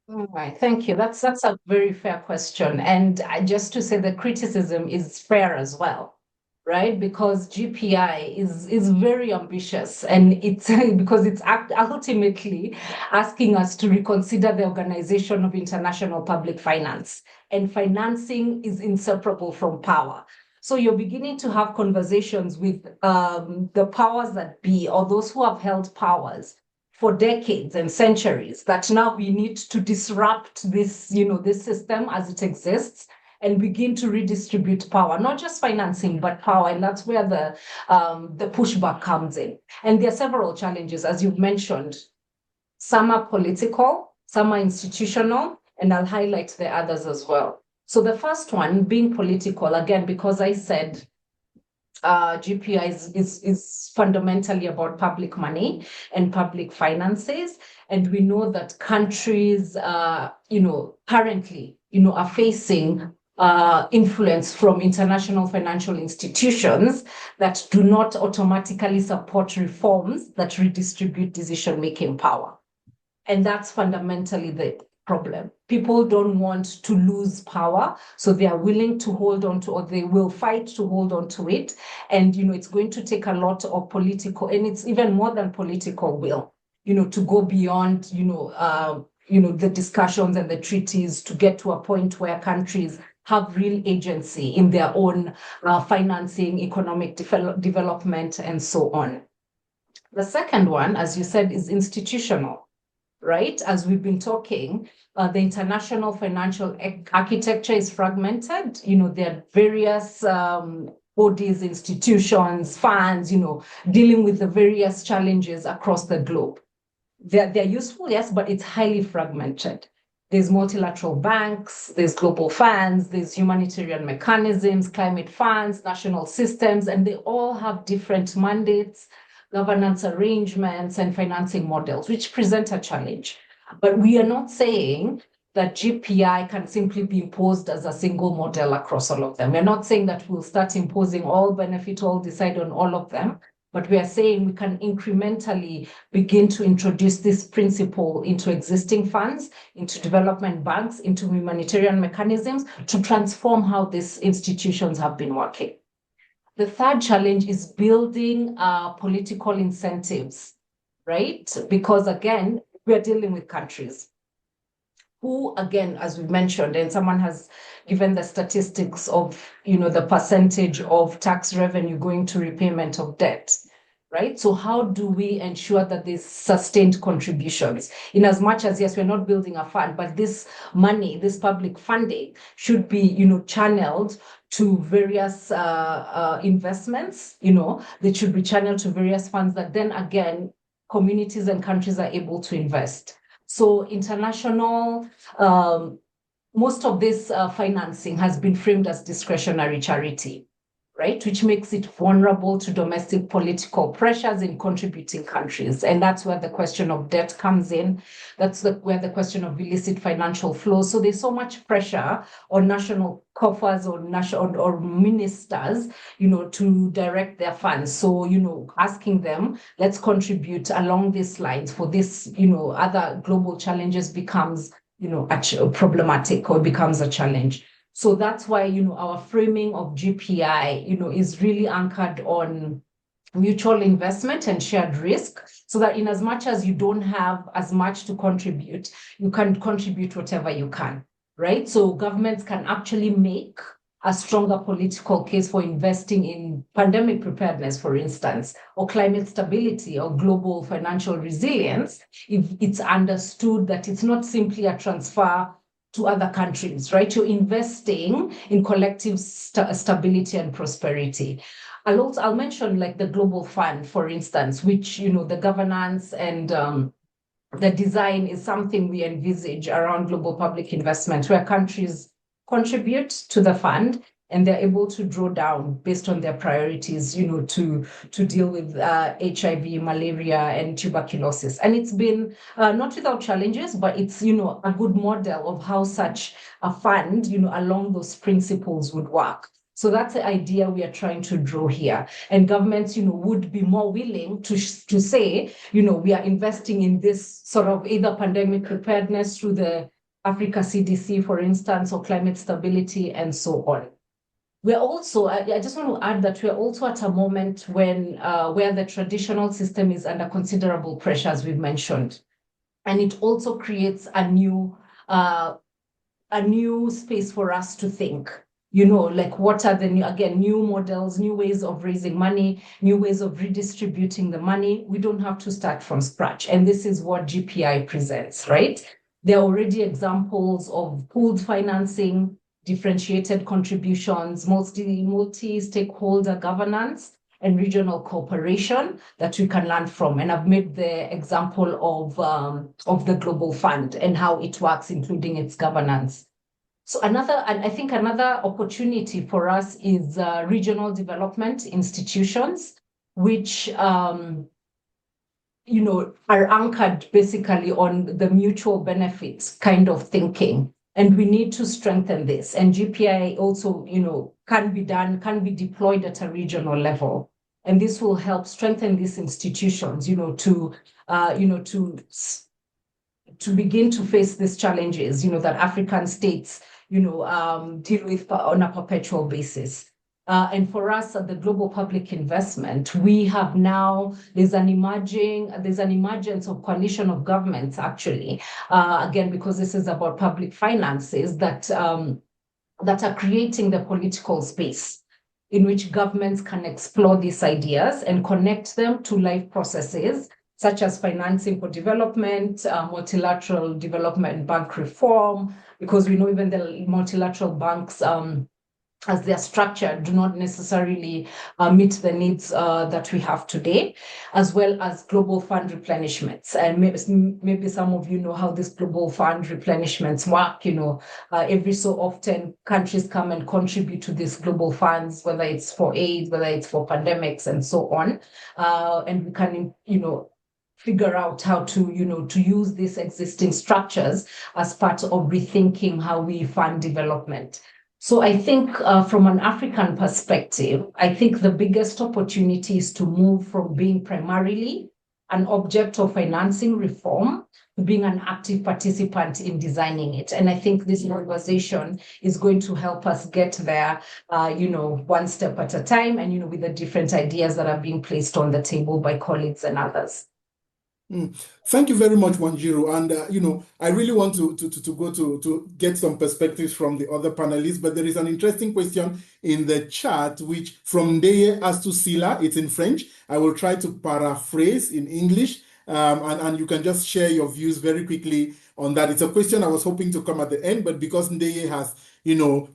All right, thank you. That's a very fair question. And just to say the criticism is fair as well, right? Because GPI is very ambitious, and it's because it's ultimately asking us to reconsider the organization of international public finance. And financing is inseparable from power. So you're beginning to have conversations with the powers that be, or those who have held powers for decades and centuries, that now we need to disrupt this, this system as it exists and begin to redistribute power, not just financing, but power. And that's where the pushback comes in. And there are several challenges, as you've mentioned. Some are political, some are institutional, and I'll highlight the others as well. So the first one being political, again, because I said GPI is fundamentally about public money and public finances. And we know that countries, currently, are facing influence from international financial institutions that do not automatically support reforms that redistribute decision-making power. And that's fundamentally the problem. People don't want to lose power, so they are willing to hold on to, or they will fight to hold on to it. And, it's going to take a lot of political, and it's even more than political will, to go beyond, the discussions and the treaties to get to a point where countries have real agency in their own financing, economic development, and so on. The second one, as you said, is institutional. Right? As we've been talking, the international financial architecture is fragmented. There are various bodies, institutions, funds, dealing with the various challenges across the globe. They're useful, yes, but it's highly fragmented. There's multilateral banks, there's global funds, there's humanitarian mechanisms, climate funds, national systems, and they all have different mandates, governance arrangements, and financing models, which present a challenge. But we are not saying that GPI can simply be imposed as a single model across all of them. We're not saying that we'll start imposing all benefit, all decide on all of them, but we are saying we can incrementally begin to introduce this principle into existing funds, into development banks, into humanitarian mechanisms to transform how these institutions have been working. The third challenge is building political incentives, right? Because again, we're dealing with countries who, again, as we mentioned, and someone has given the statistics of, the percentage of tax revenue going to repayment of debt, right? So how do we ensure that there's sustained contributions? In as much as, yes, we're not building a fund, but this money, this public funding should be, channeled to various investments, that should be channeled to various funds that then again, communities and countries are able to invest. So international, most of this financing has been framed as discretionary charity, right? Which makes it vulnerable to domestic political pressures in contributing countries. And that's where the question of debt comes in. That's where the question of illicit financial flows. So there's so much pressure on national coffers or national or ministers, to direct their funds. So, asking them, let's contribute along these lines for this, other global challenges becomes, problematic or becomes a challenge. So that's why, our framing of GPI, is really anchored on mutual investment and shared risk, so that in as much as you don't have as much to contribute, you can contribute whatever you can, right? So governments can actually make a stronger political case for investing in pandemic preparedness, for instance, or climate stability or global financial resilience, if it's understood that it's not simply a transfer to other countries, right? You're investing in collective stability and prosperity. I'll mention like the Global Fund, for instance, which, the governance and the design is something we envisage around global public investment, where countries contribute to the fund and they're able to draw down based on their priorities, to deal with HIV, malaria, and tuberculosis. And it's been not without challenges, but it's, a good model of how such a fund, along those principles would work. So that's the idea we are trying to draw here. And governments, would be more willing to say, we are investing in this sort of either pandemic preparedness through the Africa CDC, for instance, or climate stability, and so on. We're also, I just want to add that we're also at a moment when where the traditional system is under considerable pressure, as we've mentioned. And it also creates a new space for us to think. Like what are the new models, new ways of raising money, new ways of redistributing the money. We don't have to start from scratch. And this is what GPI presents, right? There are already examples of pooled financing, differentiated contributions, multi-stakeholder governance, and regional cooperation that we can learn from. And I've made the example of the Global Fund and how it works, including its governance. So I think another opportunity for us is regional development institutions, which are anchored basically on the mutual benefits kind of thinking. And we need to strengthen this. And GPI also, can be deployed at a regional level. And this will help strengthen these institutions, to begin to face these challenges, that African states, deal with on a perpetual basis. And for us at the Global Public Investment, we have now, there's an emergence of coalition of governments, actually, again, because this is about public finances that are creating the political space in which governments can explore these ideas and connect them to life processes, such as financing for development, multilateral development bank reform, because we know even the multilateral banks, as they're structured, do not necessarily meet the needs that we have today, as well as global fund replenishments. And maybe some of you know how this global fund replenishments work. Every so often, countries come and contribute to these global funds, whether it's for aid, whether it's for pandemics, and so on. And we can, figure out how to use these existing structures as part of rethinking how we fund development. So I think from an African perspective, I think the biggest opportunity is to move from being primarily an object of financing reform to being an active participant in designing it. And I think this conversation is going to help us get there, one step at a time, and, with the different ideas that are being placed on the table by colleagues and others. Thank you very much, Wanjiru. And, I really want to go to get some perspectives from the other panelists, but there is an interesting question in the chat, which from Ndeye Astusila, it's in French. I will try to paraphrase in English, and you can just share your views very quickly. on that. It's a question I was hoping to come at the end, but because Ndeye has,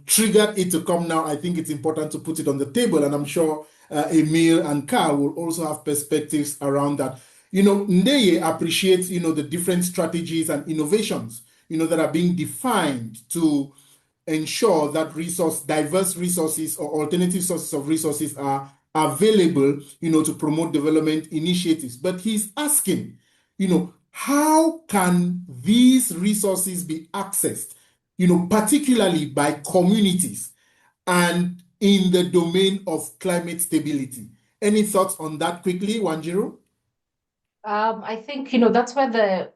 triggered it to come now, I think it's important to put it on the table. And I'm sure Emil and Carl will also have perspectives around that. Ndeye appreciates, the different strategies and innovations, that are being defined to ensure that diverse resources or alternative sources of resources are available, to promote development initiatives. But he's asking, how can these resources be accessed, particularly by communities and in the domain of climate stability? Any thoughts on that quickly, Wanjiru? I think, that's where the,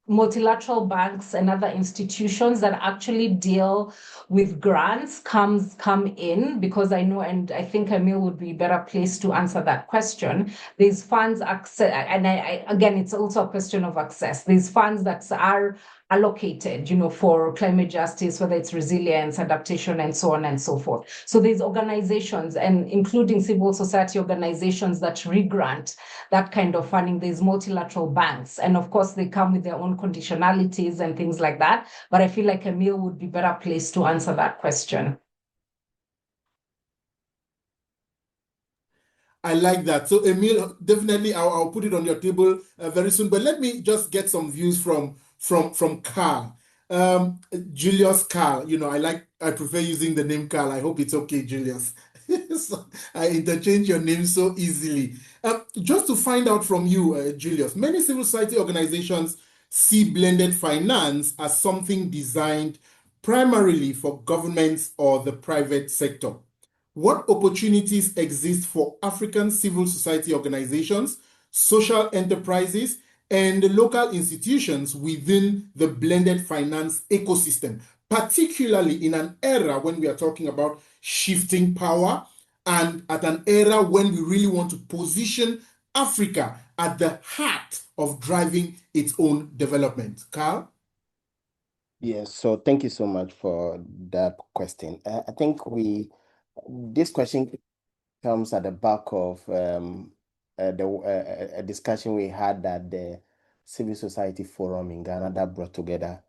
multilateral banks and other institutions that actually deal with grants come in, because I know, and I think Emil would be better placed to answer that question. These funds access, and again, it's also a question of access. These funds that are allocated, for climate justice, whether it's resilience, adaptation, and so on and so forth. So there's organizations, and including civil society organizations, that re-grant that kind of funding. There's multilateral banks, and of course they come with their own conditionalities and things like that. But I feel like Emil would be better placed to answer that question. I like that. So Emil, definitely I'll put it on your table very soon. But let me just get some views from Carl. Julius Carl, I prefer using the name Carl. I hope it's okay, Julius. So I interchange your name so easily. Just to find out from you, Julius, many civil society organizations see blended finance as something designed primarily for governments or the private sector. What opportunities exist for African civil society organizations, social enterprises, and local institutions within the blended finance ecosystem, particularly in an era when we are talking about shifting power and at an era when we really want to position Africa at the heart of driving its own development? Carl? Yes, so thank you so much for that question. I think this question comes at the back of a discussion we had at the Civil Society Forum in Ghana that brought together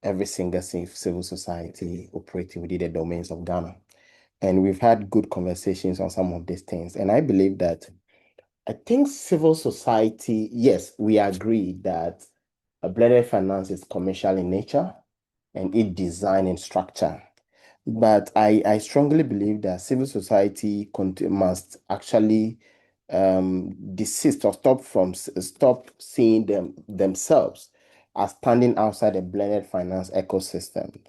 every single civil society operating within the domains of Ghana. And we've had good conversations on some of these things. And I believe that I think civil society, yes, we agree that a blended finance is commercial in nature and its design and structure. But I strongly believe that civil society must actually desist or stop seeing themselves as standing outside the blended finance ecosystem,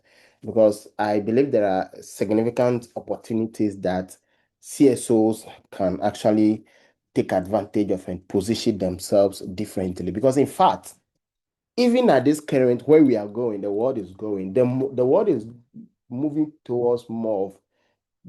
because I believe there are significant opportunities that CSOs can actually take advantage of and position themselves differently. Because in fact, even at this current where we are going, the world is going, the world is moving towards more of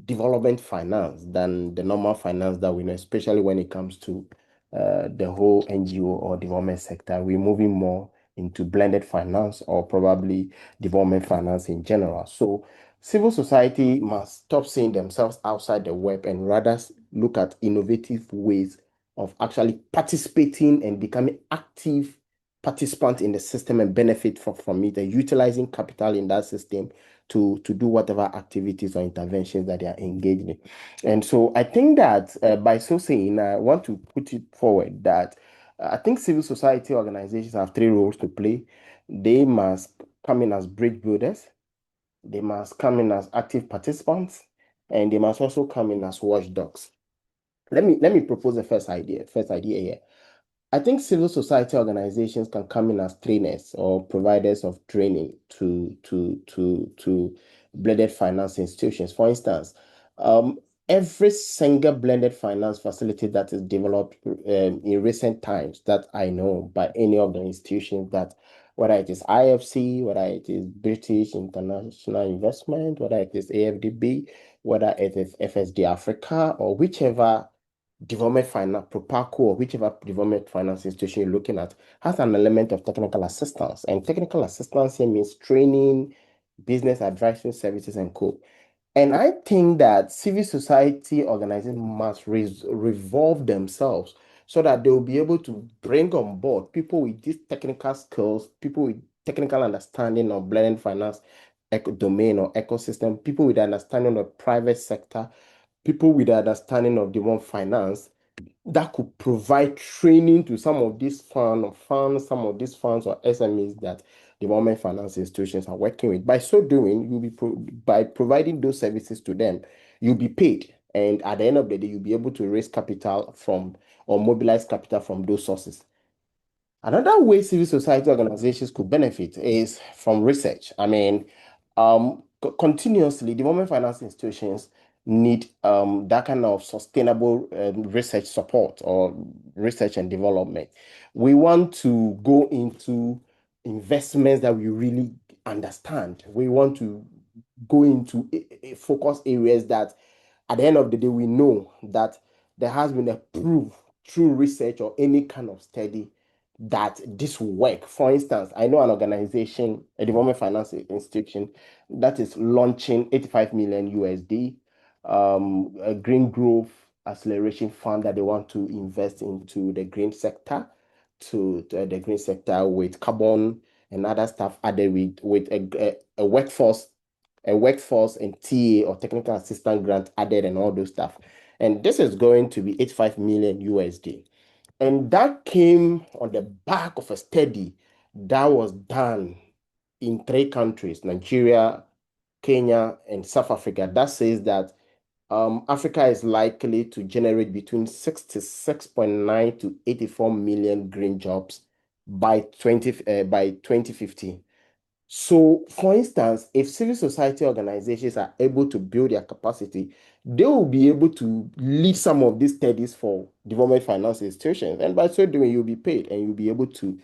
development finance than the normal finance that we know, especially when it comes to the whole NGO or development sector. We're moving more into blended finance or probably development finance in general. So civil society must stop seeing themselves outside the web and rather look at innovative ways of actually participating and becoming active participant in the system and benefit from it, and utilizing capital in that system to do whatever activities or interventions that they are engaged in. And so I think that by so saying, I want to put it forward that I think civil society organizations have three roles to play. They must come in as bridge builders, they must come in as active participants, and they must also come in as watchdogs. Let me propose the first idea here. I think civil society organizations can come in as trainers or providers of training to blended finance institutions. For instance, every single blended finance facility that is developed in recent times that I know by any of the institutions, that whether it is IFC, whether it is British International Investment, whether it is AFDB, whether it is FSD Africa, or whichever development finance, Propaco, or whichever development finance institution you're looking at, has an element of technical assistance. And technical assistance here means training, business advisory services, and co. And I think that civil society organizations must revolve themselves so that they will be able to bring on board people with these technical skills, people with technical understanding of blended finance domain or ecosystem, people with understanding of private sector, people with understanding of development finance that could provide training to some of these some of these funds or SMEs that development finance institutions are working with. By so doing, you'll be by providing those services to them, you'll be paid. And at the end of the day, you'll be able to raise capital from or mobilize capital from those sources. Another way civil society organizations could benefit is from research. I mean, continuously, development finance institutions need that kind of sustainable research support or research and development. We want to go into investments that we really understand. We want to go into focus areas that at the end of the day, we know that there has been a proof through research or any kind of study that this will work. For instance, I know an organization, a development finance institution, that is launching 85 million USD, a green growth acceleration fund that they want to invest into the green sector, to the green sector with carbon and other stuff added with a workforce and TA or technical assistant grant added and all those stuff. And this is going to be 85 million USD. And that came on the back of a study that was done in 3 countries, Nigeria, Kenya, and South Africa, that says that Africa is likely to generate between 66.9 to 84 million green jobs by 2050. So, for instance, if civil society organizations are able to build their capacity, they will be able to lead some of these studies for development finance institutions, and by so doing, you'll be paid, and you'll be able to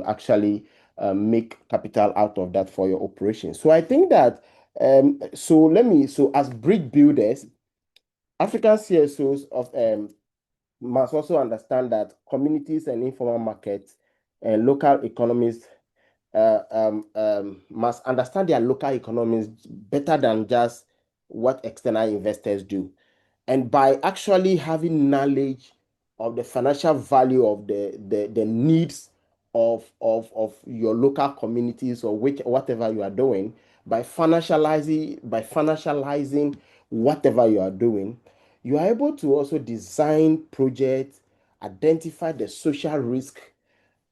actually make capital out of that for your operation. So, I think that so as bridge builders, African CSOs must also understand that communities and informal markets and local economies must understand their local economies better than just what external investors do. And by actually having knowledge of the financial value of the needs of your local communities or whatever you are doing, by financializing whatever you are doing, you are able to also design projects, identify the social risk.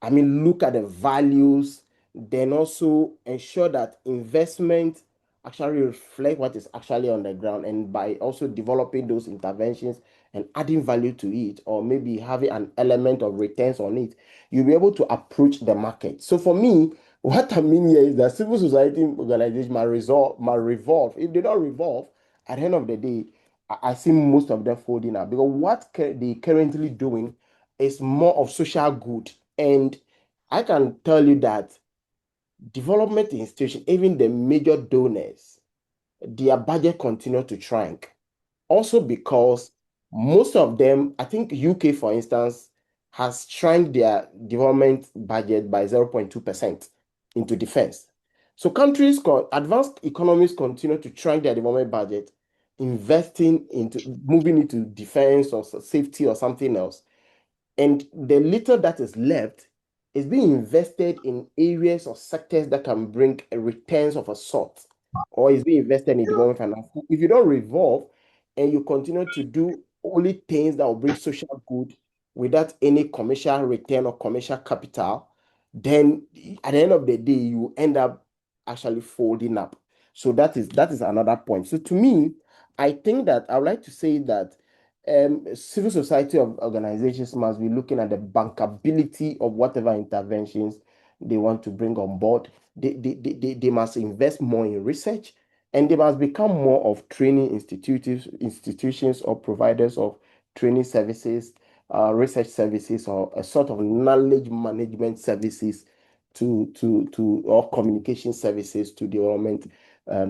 I mean, look at the values, then also ensure that investment actually reflect what is actually on the ground. And by also developing those interventions and adding value to it, or maybe having an element of returns on it, you'll be able to approach the market. So for me, what I mean here is that civil society organizations might revolve. If they don't revolve, at the end of the day, I see most of them folding out because what they currently doing is more of social good. And I can tell you that development institutions, even the major donors, their budget continue to shrink. Also because most of them, I think UK, for instance, has shrunk their development budget by 0.2% into defense. So advanced economies continue to shrink their development budget, moving into defense or safety or something else. And the little that is left is being invested in areas or sectors that can bring returns of a sort, or is being invested in development finance. If you don't revolve and you continue to do only things that will bring social good without any commercial return or commercial capital, then at the end of the day, you end up actually folding up. So that is another point. So to me, I think that I would like to say that civil society organizations must be looking at the bankability of whatever interventions they want to bring on board. They must invest more in research, and they must become more of training institutions or providers of training services, research services, or a sort of knowledge management services or communication services to development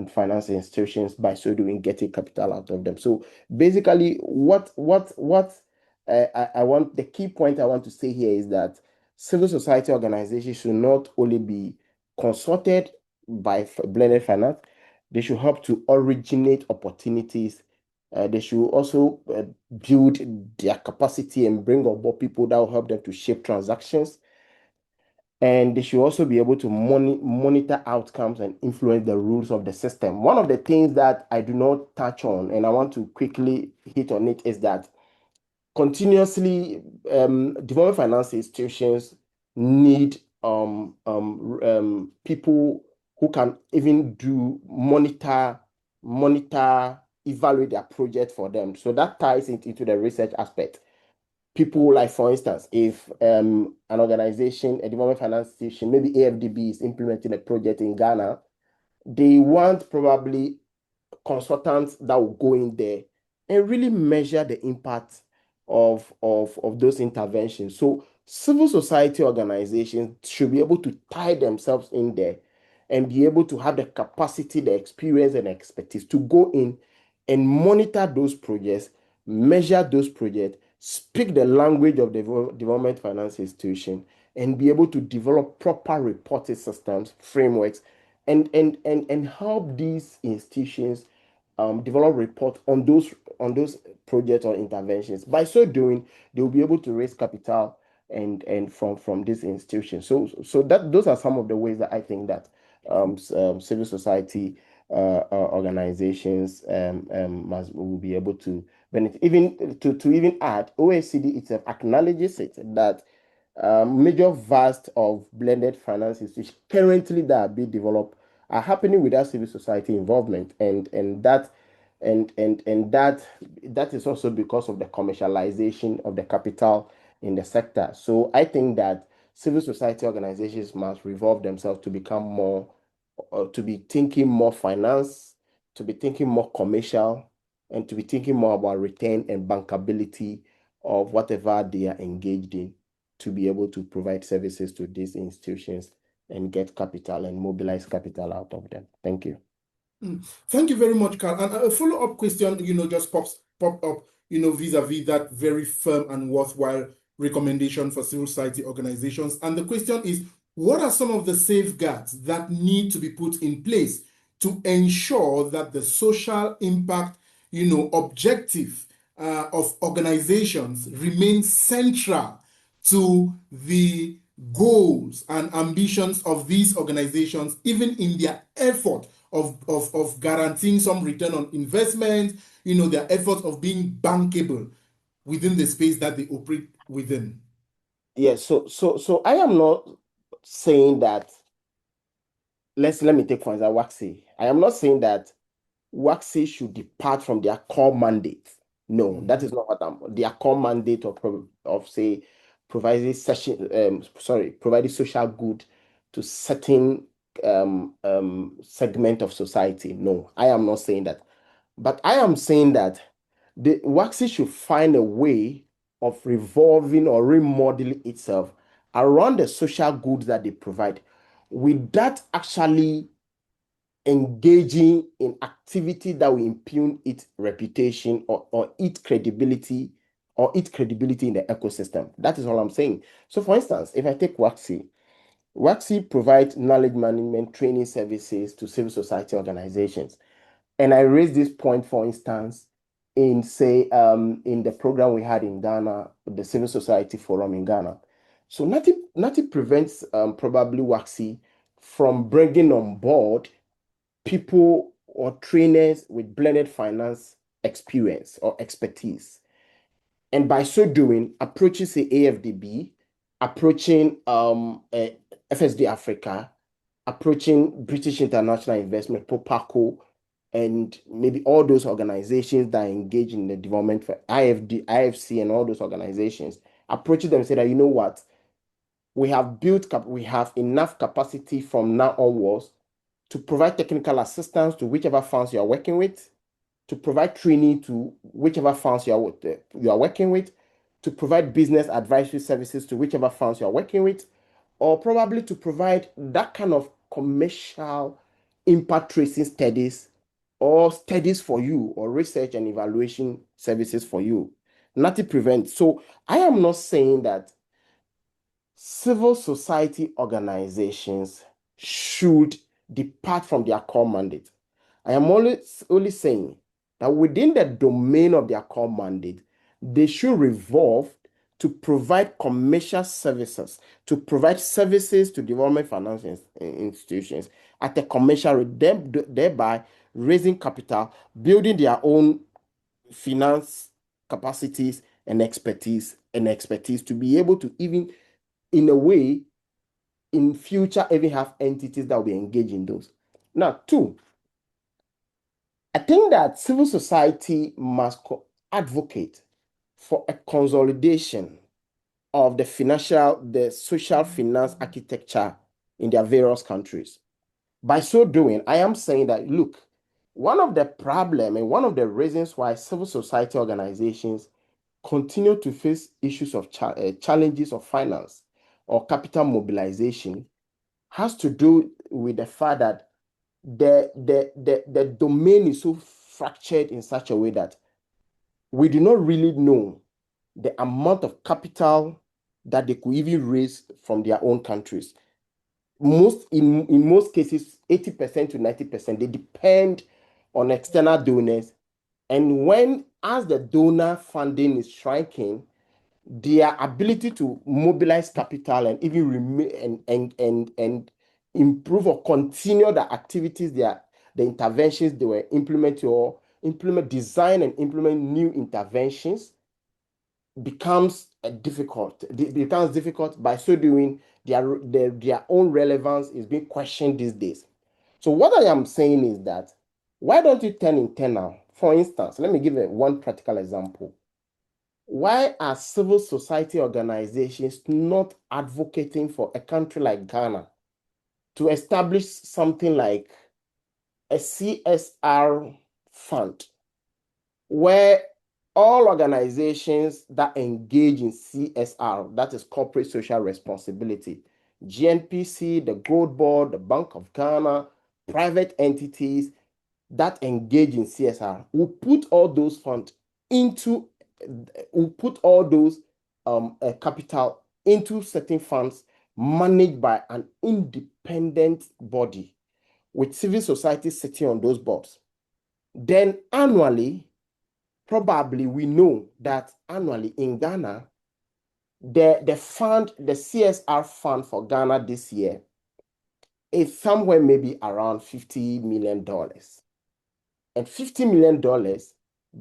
finance institutions, by so doing getting capital out of them. So basically, what I want, the key point I want to say here is that civil society organizations should not only be consulted by blended finance, they should help to originate opportunities They should also build their capacity and bring on board people that will help them to shape transactions. And they should also be able to monitor outcomes and influence the rules of the system. One of the things that I do not touch on, and I want to quickly hit on it, is that continuously development finance institutions need people who can even do monitor, evaluate their project for them. So that ties into the research aspect. People like, for instance, if an organization, a development finance institution, maybe AFDB is implementing a project in Ghana, they want probably consultants that will go in there and really measure the impact of those interventions. So civil society organizations should be able to tie themselves in there and be able to have the capacity, the experience, and expertise to go in and monitor those projects, measure those projects, speak the language of the development finance institution, and be able to develop proper reporting systems, frameworks, and help these institutions develop reports on those projects or interventions. By so doing, they will be able to raise capital and from these institutions. So that those are some of the ways that I think that civil society organizations will be able to benefit. Even to even add, OECD itself acknowledges it that major vast of blended finance institutions currently that are being developed are happening without civil society involvement, and that is also because of the commercialization of the capital in the sector. So I think that civil society organizations must revolve themselves to become more, to be thinking more finance, to be thinking more commercial, and to be thinking more about return and bankability of whatever they are engaged in, to be able to provide services to these institutions and get capital and mobilize capital out of them. Thank you. Thank you very much, Carl. And a follow-up question, just pop up, vis-a-vis that very firm and worthwhile recommendation for civil society organizations. And the question is, what are some of the safeguards that need to be put in place to ensure that the social impact, objective of organizations remains central to the goals and ambitions of these organizations, even in their effort of guaranteeing some return on investment, their effort of being bankable within the space that they operate within? Yes, so I am not saying that, let me take for example WAXI. I am not saying that WAXI should depart from their core mandate. No, that is not what their core mandate of say providing providing social good to certain segment of society. No, I am not saying that. But I am saying that the WAXI should find a way of revolving or remodeling itself around the social goods that they provide, without actually engaging in activity that will impugn its reputation or its credibility in the ecosystem. That is all I'm saying. So for instance, if I take WAXI provides knowledge management training services to civil society organizations. And I raised this point, for instance, in in the program we had in Ghana, the Civil Society Forum in Ghana. So nothing prevents probably WAXI from bringing on board people or trainers with blended finance experience or expertise. And by so doing, approaching, say, AFDB, approaching FSD Africa, approaching British International Investment, POPACO, and maybe all those organizations that engage in the development for IFD, IFC, and all those organizations, approaching them and say that, you know what, we have enough capacity from now onwards to provide technical assistance to whichever funds you are working with, to provide training to whichever funds you are working with, to provide business advisory services to whichever funds you are working with, or probably to provide that kind of commercial impact tracing studies or studies for you, or research and evaluation services for you. Nothing prevents. So I am not saying that civil society organizations should depart from their core mandate. I am only saying that within the domain of their core mandate, they should revolve to provide commercial services, to provide services to development finance institutions at a commercial rate, thereby raising capital, building their own finance capacities and expertise to be able to even, in a way, in future, even have entities that will be engaged in those. Now, two, I think that civil society must advocate for a consolidation of the social finance architecture in their various countries. By so doing, I am saying that, look, one of the problem and one of the reasons why civil society organizations continue to face issues of challenges of finance or capital mobilization has to do with the fact that the domain is so fractured in such a way that we do not really know the amount of capital that they could even raise from their own countries. In most cases, 80% to 90%, they depend on external donors. And as the donor funding is shrinking, their ability to mobilize capital and even remain and improve or continue the activities, the interventions they were implementing, or design and implement new interventions becomes difficult. It becomes difficult. By so doing, their own relevance is being questioned these days. So what I am saying is that, why don't you turn internal? For instance, let me give one practical example. Why are civil society organizations not advocating for a country like Ghana to establish something like a CSR fund, where all organizations that engage in CSR, that is corporate social responsibility, GNPC, the Gold Board, the Bank of Ghana, private entities that engage in CSR, will put all those funds into, will put all those capital into certain funds managed by an independent body with civil society sitting on those boards. Then annually, probably we know that annually in Ghana, the CSR fund for Ghana this year is somewhere maybe around $50 million. And $50 million,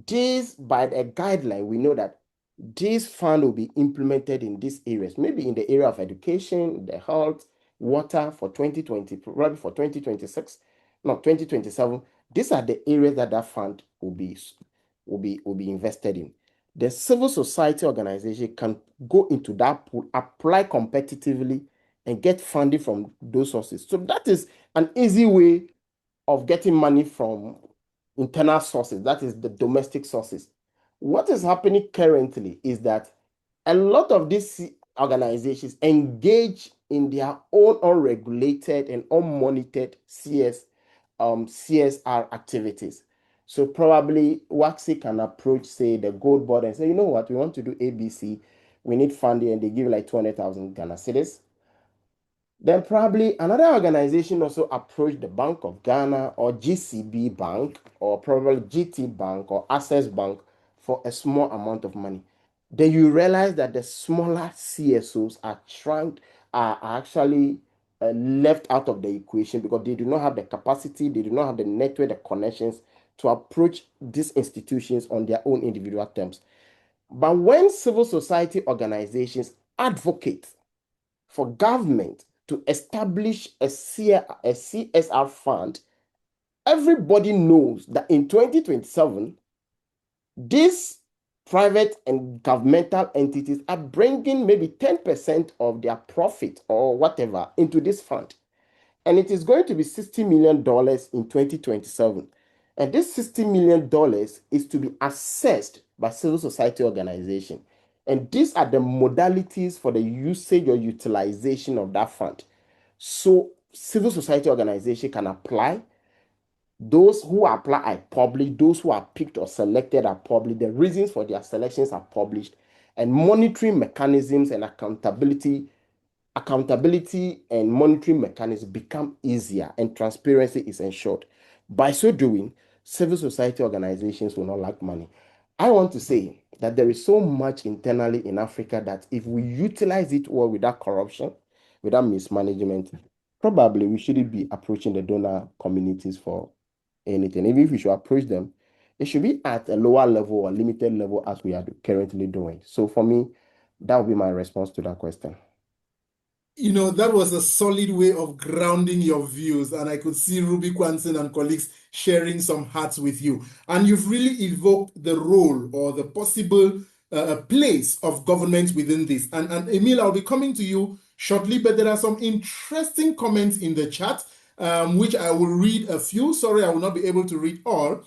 this, by the guideline, we know that this fund will be implemented in these areas, maybe in the area of education, the health, water for 2020, probably for 2026, no, 2027. These are the areas that fund will be invested in. The civil society organization can go into that pool, apply competitively, and get funding from those sources. So that is an easy way of getting money from internal sources, that is the domestic sources. What is happening currently is that a lot of these organizations engage in their own unregulated and unmonitored CSR activities. So probably WAXI can approach, say, the Gold Board and say, you know what, we want to do ABC, we need funding, and they give like 200,000 Ghana cedis. Then probably another organization also approached the Bank of Ghana or GCB Bank or probably GT Bank or Access Bank for a small amount of money. Then you realize that the smaller CSOs are actually left out of the equation because they do not have the capacity, they do not have the network, the connections to approach these institutions on their own individual terms. But when civil society organizations advocate for government to establish a CSR fund, everybody knows that in 2027, these private and governmental entities are bringing maybe 10% of their profit or whatever into this fund. And it is going to be $60 million in 2027. And this $60 million is to be assessed by civil society organization. And these are the modalities for the usage or utilization of that fund. So civil society organization can apply. Those who apply are public. Those who are picked or selected are public. The reasons for their selections are published. And monitoring mechanisms and accountability and monitoring mechanisms become easier and transparency is ensured. By so doing, civil society organizations will not lack money. I want to say that there is so much internally in Africa that if we utilize it well without corruption, without mismanagement, probably we shouldn't be approaching the donor communities for anything. Even if we should approach them, it should be at a lower level or limited level as we are currently doing. So for me, that would be my response to that question. You know, that was a solid way of grounding your views, and I could see Ruby Kwanson and colleagues sharing some hearts with you. And you've really evoked the role or the possible place of government within this. And Emil, I'll be coming to you shortly, but there are some interesting comments in the chat, which I will read a few. Sorry, I will not be able to read all.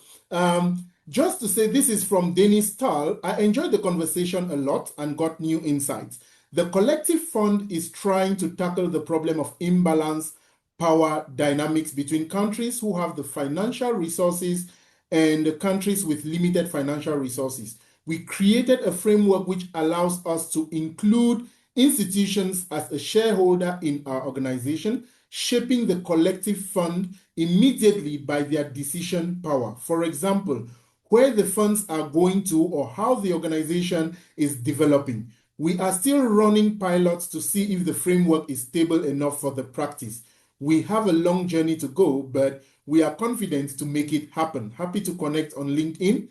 Just to say, this is from Dennis Stahl. I enjoyed the conversation a lot and got new insights. The collective fund is trying to tackle the problem of imbalanced power dynamics between countries who have the financial resources and the countries with limited financial resources. We created a framework which allows us to include institutions as a shareholder in our organization, shaping the collective fund immediately by their decision power. For example, where the funds are going to or how the organization is developing. We are still running pilots to see if the framework is stable enough for the practice. We have a long journey to go, but we are confident to make it happen. Happy to connect on LinkedIn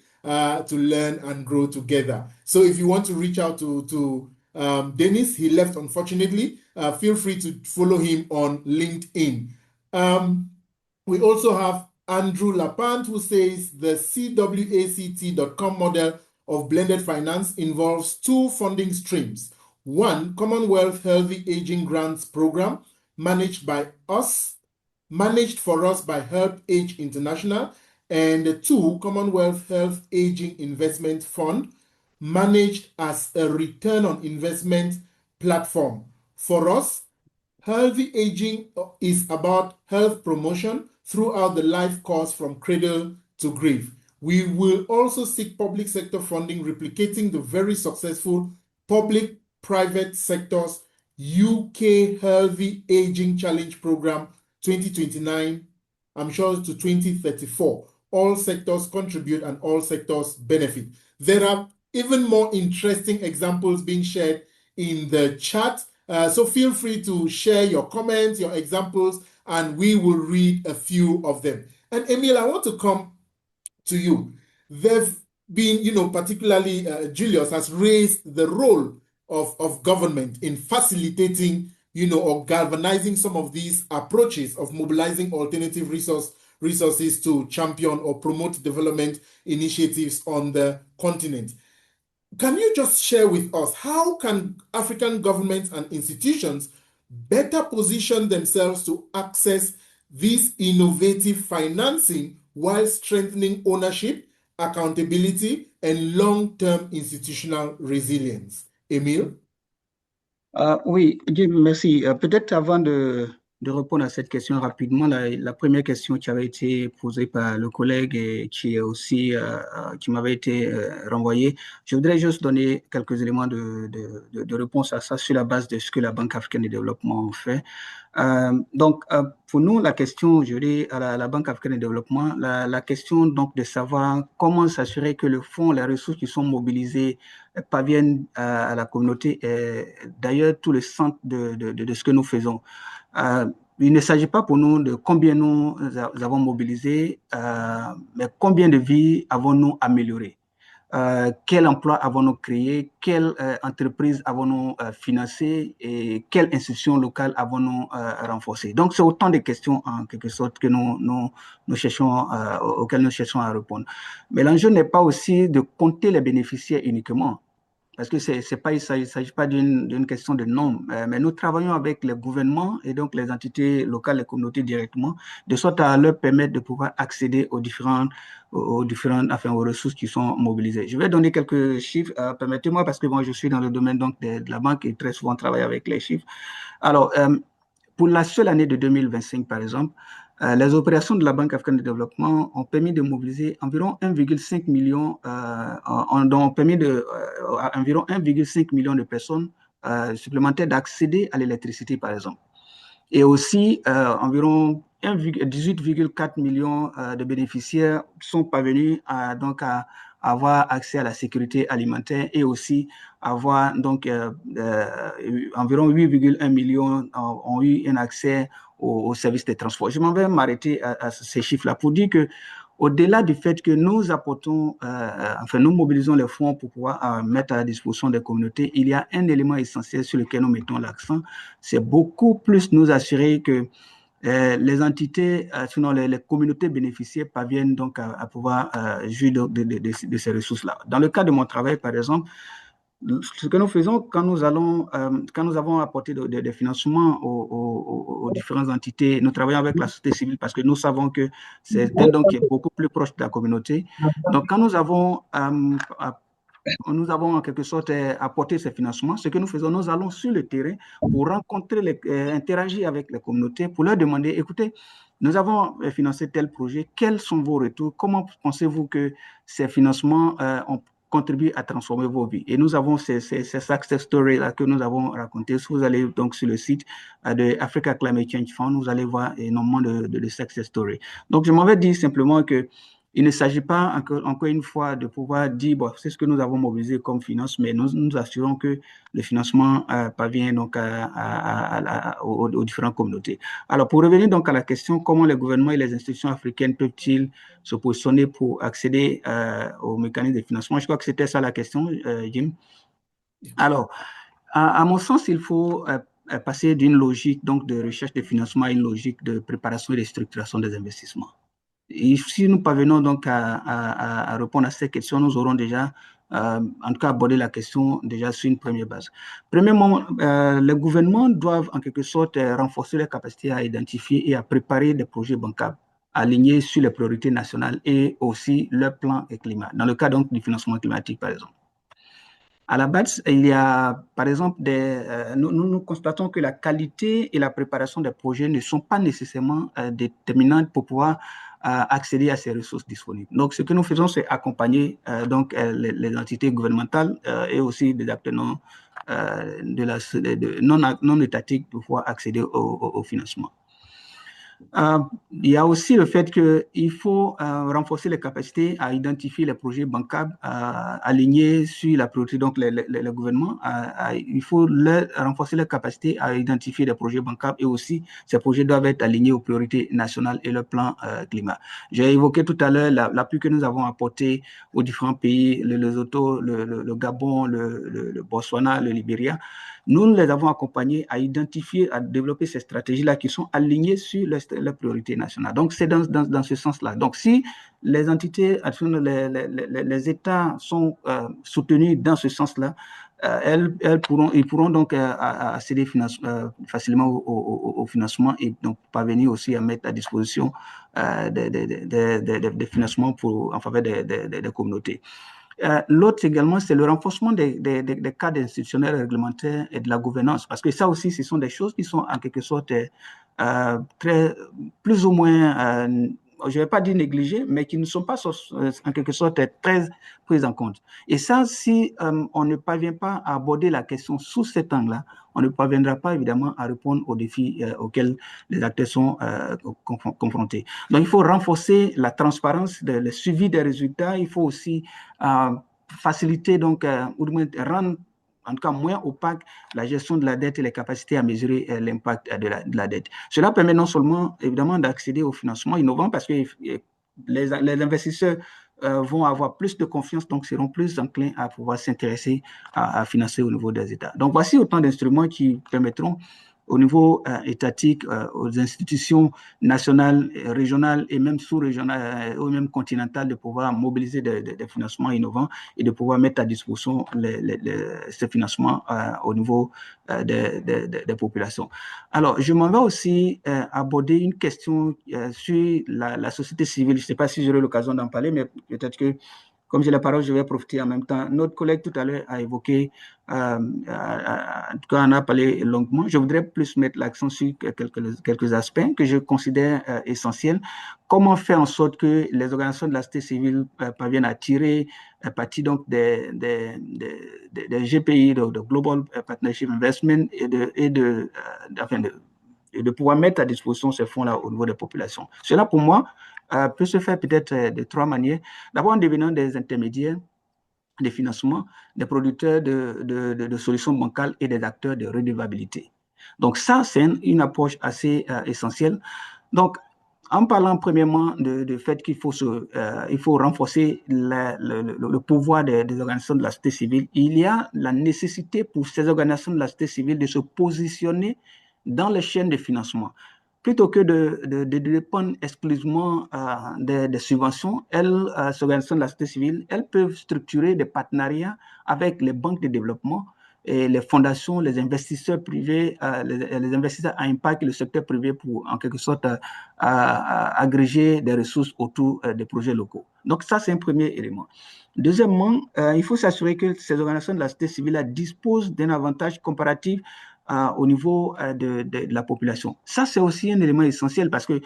to learn and grow together. So if you want to reach out to Dennis, he left unfortunately, feel free to follow him on LinkedIn. We also have Andrew Lapant, who says the CWACT.com model of blended finance involves two funding streams. One, Commonwealth Healthy Aging Grants Program, managed for us by Help Age International, and two, Commonwealth Health Aging Investment Fund, managed as a return on investment platform. For us, healthy aging is about health promotion throughout the life course from cradle to grave. We will also seek public sector funding, replicating the very successful public-private sectors UK Healthy Aging Challenge Program 2029, I'm sure, to 2034. All sectors contribute and all sectors benefit. There are even more interesting examples being shared in the chat. So feel free to share your comments, your examples, and we will read a few of them. And Emil, I want to come to you. There've been, particularly Julius has raised the role of government in facilitating, or galvanizing some of these approaches of mobilizing alternative resources to champion or promote development initiatives on the continent. Can you just share with us how can African governments and institutions better position themselves to access this innovative financing while strengthening ownership, accountability, and long-term institutional resilience? Emile? Oui, Jim, merci. Peut-être avant de répondre à cette question rapidement, la première question qui avait été posée par le collègue et qui est aussi qui m'avait été renvoyée, je voudrais juste donner quelques éléments de réponse à ça sur la base de ce que la Banque africaine de développement fait. Donc, pour nous, la question, je dirais, à la Banque africaine de développement, la question donc de savoir comment s'assurer que le fonds, les ressources qui sont mobilisées parviennent à la communauté est d'ailleurs tout le centre de ce que nous faisons. Il ne s'agit pas pour nous de combien nous avons mobilisé, mais combien de vies avons-nous améliorées. Quel emploi avons-nous créé, quelle entreprise avons-nous financé et quelle institution locale avons-nous renforcé. Donc, c'est autant de questions en quelque sorte que nous cherchons, auxquelles nous cherchons à répondre. Mais l'enjeu n'est pas aussi de compter les bénéficiaires uniquement, parce que il ne s'agit pas d'une question de nombre, mais nous travaillons avec les gouvernements et donc les entités locales, les communautés directement, de sorte à leur permettre de pouvoir accéder aux ressources qui sont mobilisées. Je vais donner quelques chiffres, permettez-moi, parce que moi, je suis dans le domaine donc, de la banque et très souvent travaille avec les chiffres. Alors, pour la seule année de 2025, par exemple, les opérations de la Banque africaine de développement ont permis de mobiliser environ 1,5 million, ont permis à environ 1,5 million de personnes supplémentaires d'accéder à l'électricité, par exemple. Et aussi, environ 18,4 millions de bénéficiaires sont parvenus donc à avoir accès à la sécurité alimentaire et aussi avoir donc environ 8,1 millions ont eu un accès au service des transports. Je m'en vais m'arrêter à ces chiffres-là pour dire que au-delà du fait que nous apportons, enfin nous mobilisons les fonds pour pouvoir mettre à la disposition des communautés, il y a un élément essentiel sur lequel nous mettons l'accent, c'est beaucoup plus nous assurer que les entités, sinon les communautés bénéficiaires parviennent donc à pouvoir jouir de ces ressources-là. Dans le cas de mon travail, par exemple, ce que nous faisons quand nous avons apporté des financements aux différentes entités, nous travaillons avec la société civile parce que nous savons que c'est un don qui est beaucoup plus proche de la communauté. Donc, quand nous avons en quelque sorte apporté ces financements, ce que nous faisons, nous allons sur le terrain pour rencontrer, interagir avec les communautés, pour leur demander, écoutez, nous avons financé tel projet, quels sont vos retours, comment pensez-vous que ces financements ont contribué à transformer vos vies? Et nous avons ces success stories-là que nous avons racontées. Si vous allez donc sur le site de Africa Climate Change Fund, vous allez voir énormément de success stories. Donc, je m'en vais dire simplement que il ne s'agit pas, encore une fois, de pouvoir dire, bon, c'est ce que nous avons mobilisé comme finance, mais nous assurons que le financement parvient donc aux différentes communautés. Alors, pour revenir donc à la question, comment les gouvernements et les institutions africaines peuvent-ils se positionner pour accéder aux mécanismes de financement? Je crois que c'était ça la question, Jim. Alors, à mon sens, il faut passer d'une logique donc, de recherche de financement à une logique de préparation et de structuration des investissements. Et si nous parvenons donc à répondre à ces questions, nous aurons déjà, en tout cas, abordé la question déjà sur une première base. Premièrement, les gouvernements doivent en quelque sorte renforcer leurs capacités à identifier et à préparer des projets bancables alignés sur les priorités nationales et aussi leur plan et climat, dans le cas donc du financement climatique, par exemple. À la base, il y a, par exemple, nous constatons que la qualité et la préparation des projets ne sont pas nécessairement déterminantes pour pouvoir accéder à ces ressources disponibles. Donc, ce que nous faisons, c'est accompagner donc, les entités gouvernementales et aussi des acteurs non étatiques pour pouvoir accéder au financement. Il y a aussi le fait qu'il faut renforcer les capacités à identifier les projets bancables alignés sur la priorité, donc le gouvernement. Il faut renforcer les capacités à identifier les projets bancables et aussi ces projets doivent être alignés aux priorités nationales et le plan climat. J'ai évoqué tout à l'heure l'appui que nous avons apporté aux différents pays, le Lesotho, le Gabon, le Botswana, le Libéria. Nous les avons accompagnés à identifier, à développer ces stratégies-là qui sont alignées sur les priorités nationales. Donc, c'est dans ce sens-là. Donc, si les entités, les États sont soutenus dans ce sens-là, ils pourront donc accéder facilement au financement et donc parvenir aussi à mettre à disposition des financements en faveur des communautés. L'autre également, c'est le renforcement des cadres institutionnels réglementaires et de la gouvernance, parce que ça aussi, ce sont des choses qui sont en quelque sorte plus ou moins, je ne vais pas dire négligées, mais qui ne sont pas en quelque sorte très prises en compte. Et ça, si on ne parvient pas à aborder la question sous cet angle-là, on ne parviendra pas évidemment à répondre aux défis auxquels les acteurs sont confrontés. Donc, il faut renforcer la transparence, le suivi des résultats. Il faut aussi faciliter, donc, ou rendre en tout cas moins opaque la gestion de la dette et les capacités à mesurer l'impact de la dette. Cela permet non seulement, évidemment, d'accéder au financement innovant parce que les investisseurs vont avoir plus de confiance, donc seront plus enclins à pouvoir s'intéresser à financer au niveau des États. Donc, voici autant d'instruments qui permettront au niveau étatique, aux institutions nationales, régionales et même sous-régionales ou même continentales de pouvoir mobiliser des financements innovants et de pouvoir mettre à disposition ces financements au niveau des populations. Alors, je m'en vais aussi aborder une question sur la société civile. Je ne sais pas si j'aurai l'occasion d'en parler, mais peut-être que comme j'ai la parole, je vais profiter en même temps. Notre collègue tout à l'heure a évoqué, en tout cas, on a parlé longuement. Je voudrais plus mettre l'accent sur quelques aspects que je considère essentiels. Comment faire en sorte que les organisations de la société civile parviennent à tirer parti donc des GPI, de Global Partnership Investment et de pouvoir mettre à disposition ces fonds-là au niveau des populations. Cela, pour moi, peut se faire peut-être de trois manières. D'abord, en devenant des intermédiaires des financements, des producteurs de solutions bancales et des acteurs de redevabilité. Donc ça, c'est une approche assez essentielle. Donc, en parlant premièrement du fait qu'il faut, il faut renforcer le pouvoir des organisations de la société civile, il y a la nécessité pour ces organisations de la société civile de se positionner dans les chaînes de financement. Plutôt que de dépendre exclusivement des subventions, ces organisations de la société civile, elles peuvent structurer des partenariats avec les banques de développement et les fondations, les investisseurs privés, les investisseurs à impact et le secteur privé pour, en quelque sorte, agréger des ressources autour des projets locaux. Donc ça, c'est un premier élément. Deuxièmement, il faut s'assurer que ces organisations de la société civile disposent d'un avantage comparatif au niveau de la population. Ça, c'est aussi un élément essentiel parce que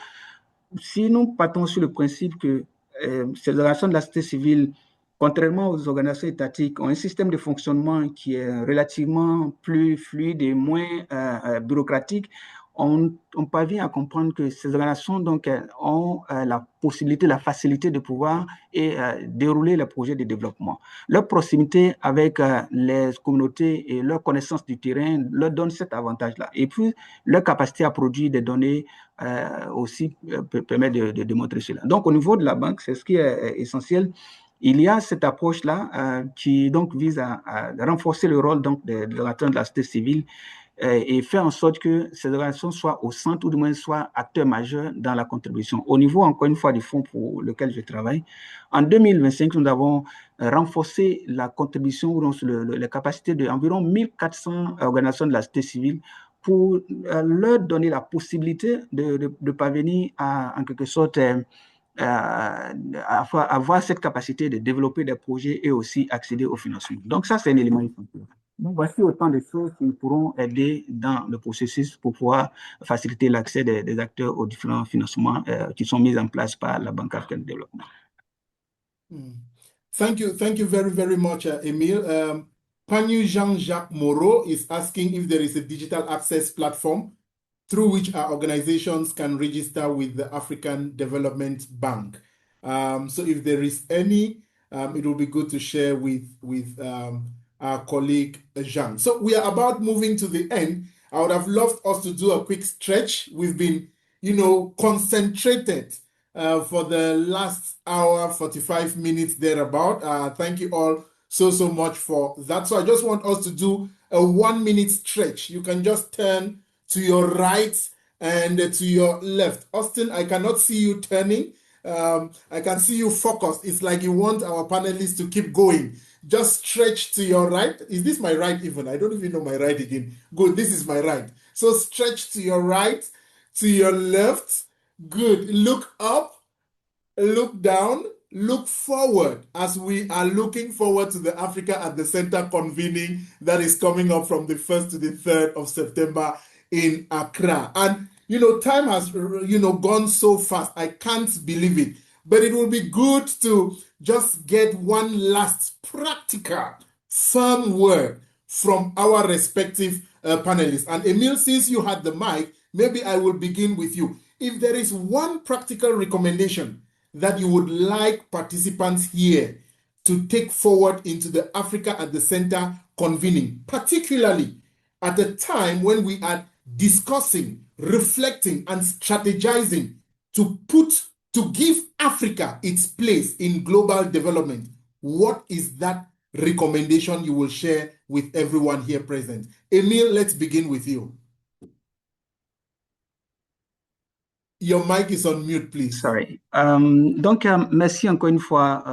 si nous partons sur le principe que ces organisations de la société civile, contrairement aux organisations étatiques, ont un système de fonctionnement qui est relativement plus fluide et moins bureaucratique, on parvient à comprendre que ces organisations donc, ont la possibilité, la facilité de pouvoir dérouler les projets de développement. Leur proximité avec les communautés et leur connaissance du terrain leur donne cet avantage-là. Et puis, leur capacité à produire des données aussi permet de démontrer cela. Donc, au niveau de la banque, c'est ce qui est essentiel. Il y a cette approche-là qui donc vise à renforcer le rôle donc, de l'acteur de la société civile et faire en sorte que ces organisations soient au centre ou du moins soient acteurs majeurs dans la contribution. Au niveau, encore une fois, du fonds pour lequel je travaille, en 2025, nous avons renforcé la contribution, les capacités d'environ 1400 organisations de la société civile pour leur donner la possibilité de parvenir à, en quelque sorte, avoir cette capacité de développer des projets et aussi accéder au financement. Donc ça, c'est un élément essentiel. Donc voici autant de choses qui pourront aider dans le processus pour pouvoir faciliter l'accès des acteurs aux différents financements qui sont mis en place par la Banque africaine de développement. Thank you very, very much, Emile. Panyu Jean-Jacques Moreau is asking if there is a digital access platform through which our organizations can register with the African Development Bank. So if there is any, it will be good to share with our colleague Jean. So we are about moving to the end. I would have loved us to do a quick stretch. We've been, concentrated for the last hour, 45 minutes thereabout. Thank you all so much for that. So I just want us to do a 1-minute stretch. You can just turn to your right and to your left. Austin, I cannot see you turning. I can see you focused. It's like you want our panelists to keep going. Just stretch to your right. Is this my right even? I don't even know my right again. Good, this is my right. So stretch to your right, to your left. Good. Look up, look down, look forward as we are looking forward to the Africa at the Center convening that is coming up from the 1st to the 3rd of September in Accra. And, time has, gone so fast. I can't believe it. But it will be good to just get one last practical, firm word from our respective panelists. And Emile, since you had the mic, maybe I will begin with you. If there is one practical recommendation that you would like participants here to take forward into the Africa at the Center convening, particularly at a time when we are discussing, reflecting, and strategizing to give Africa its place in global development, what is that recommendation you will share with everyone here present? Emile, let's begin with you. Your mic is on mute, please. Sorry. Donc, merci encore une fois,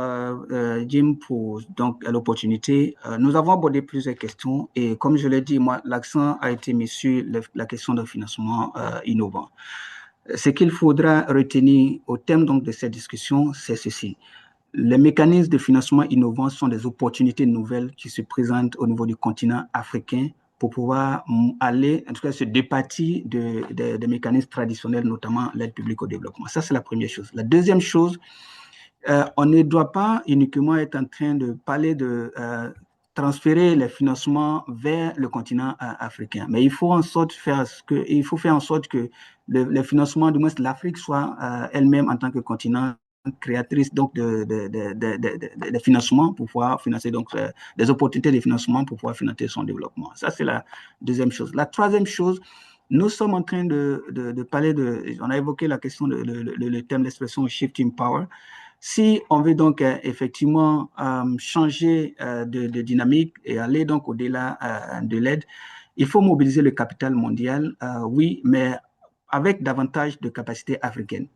Jim, pour l'opportunité. Nous avons abordé plusieurs questions et comme je l'ai dit, moi, l'accent a été mis sur la question de financement innovant. Ce qu'il faudra retenir au thème donc, de cette discussion, c'est ceci. Les mécanismes de financement innovant sont des opportunités nouvelles qui se présentent au niveau du continent africain pour pouvoir aller, en tout cas, se départir des mécanismes traditionnels, notamment l'aide publique au développement. Ça, c'est la première chose. La deuxième chose, on ne doit pas uniquement être en train de parler de transférer les financements vers le continent africain. Mais il faut faire en sorte que les financements, du moins l'Afrique, soit elle-même en tant que continent créatrice donc de financement pour pouvoir financer donc des opportunités de financement pour pouvoir financer son développement. Ça, c'est la deuxième chose. La troisième chose, nous sommes en train de parler on a évoqué la question, le thème d'expression shifting power. Si on veut donc effectivement changer de dynamique et aller donc au-delà de l'aide, il faut mobiliser le capital mondial, oui, mais avec davantage de capacités africaines.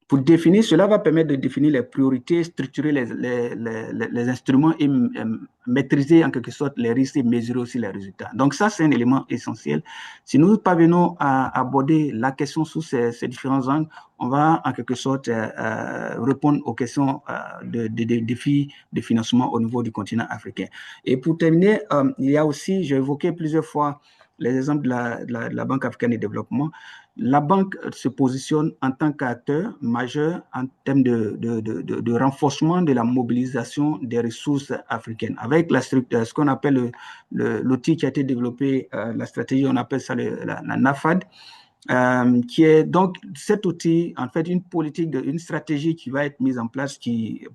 Pour définir, cela va permettre de définir les priorités, structurer les instruments et maîtriser en quelque sorte les risques et mesurer aussi les résultats. Donc ça, c'est un élément essentiel. Si nous parvenons à aborder la question sous ces différents angles, on va en quelque sorte répondre aux questions des défis de financement au niveau du continent africain. Et pour terminer, il y a aussi, j'ai évoqué plusieurs fois les exemples de la Banque africaine de développement. La banque se positionne en tant qu'acteur majeur en termes de renforcement de la mobilisation des ressources africaines. Avec ce qu'on appelle l'outil qui a été développé, la stratégie, on appelle ça la NAFAD, qui est donc cet outil, en fait, une politique, une stratégie qui va être mise en place,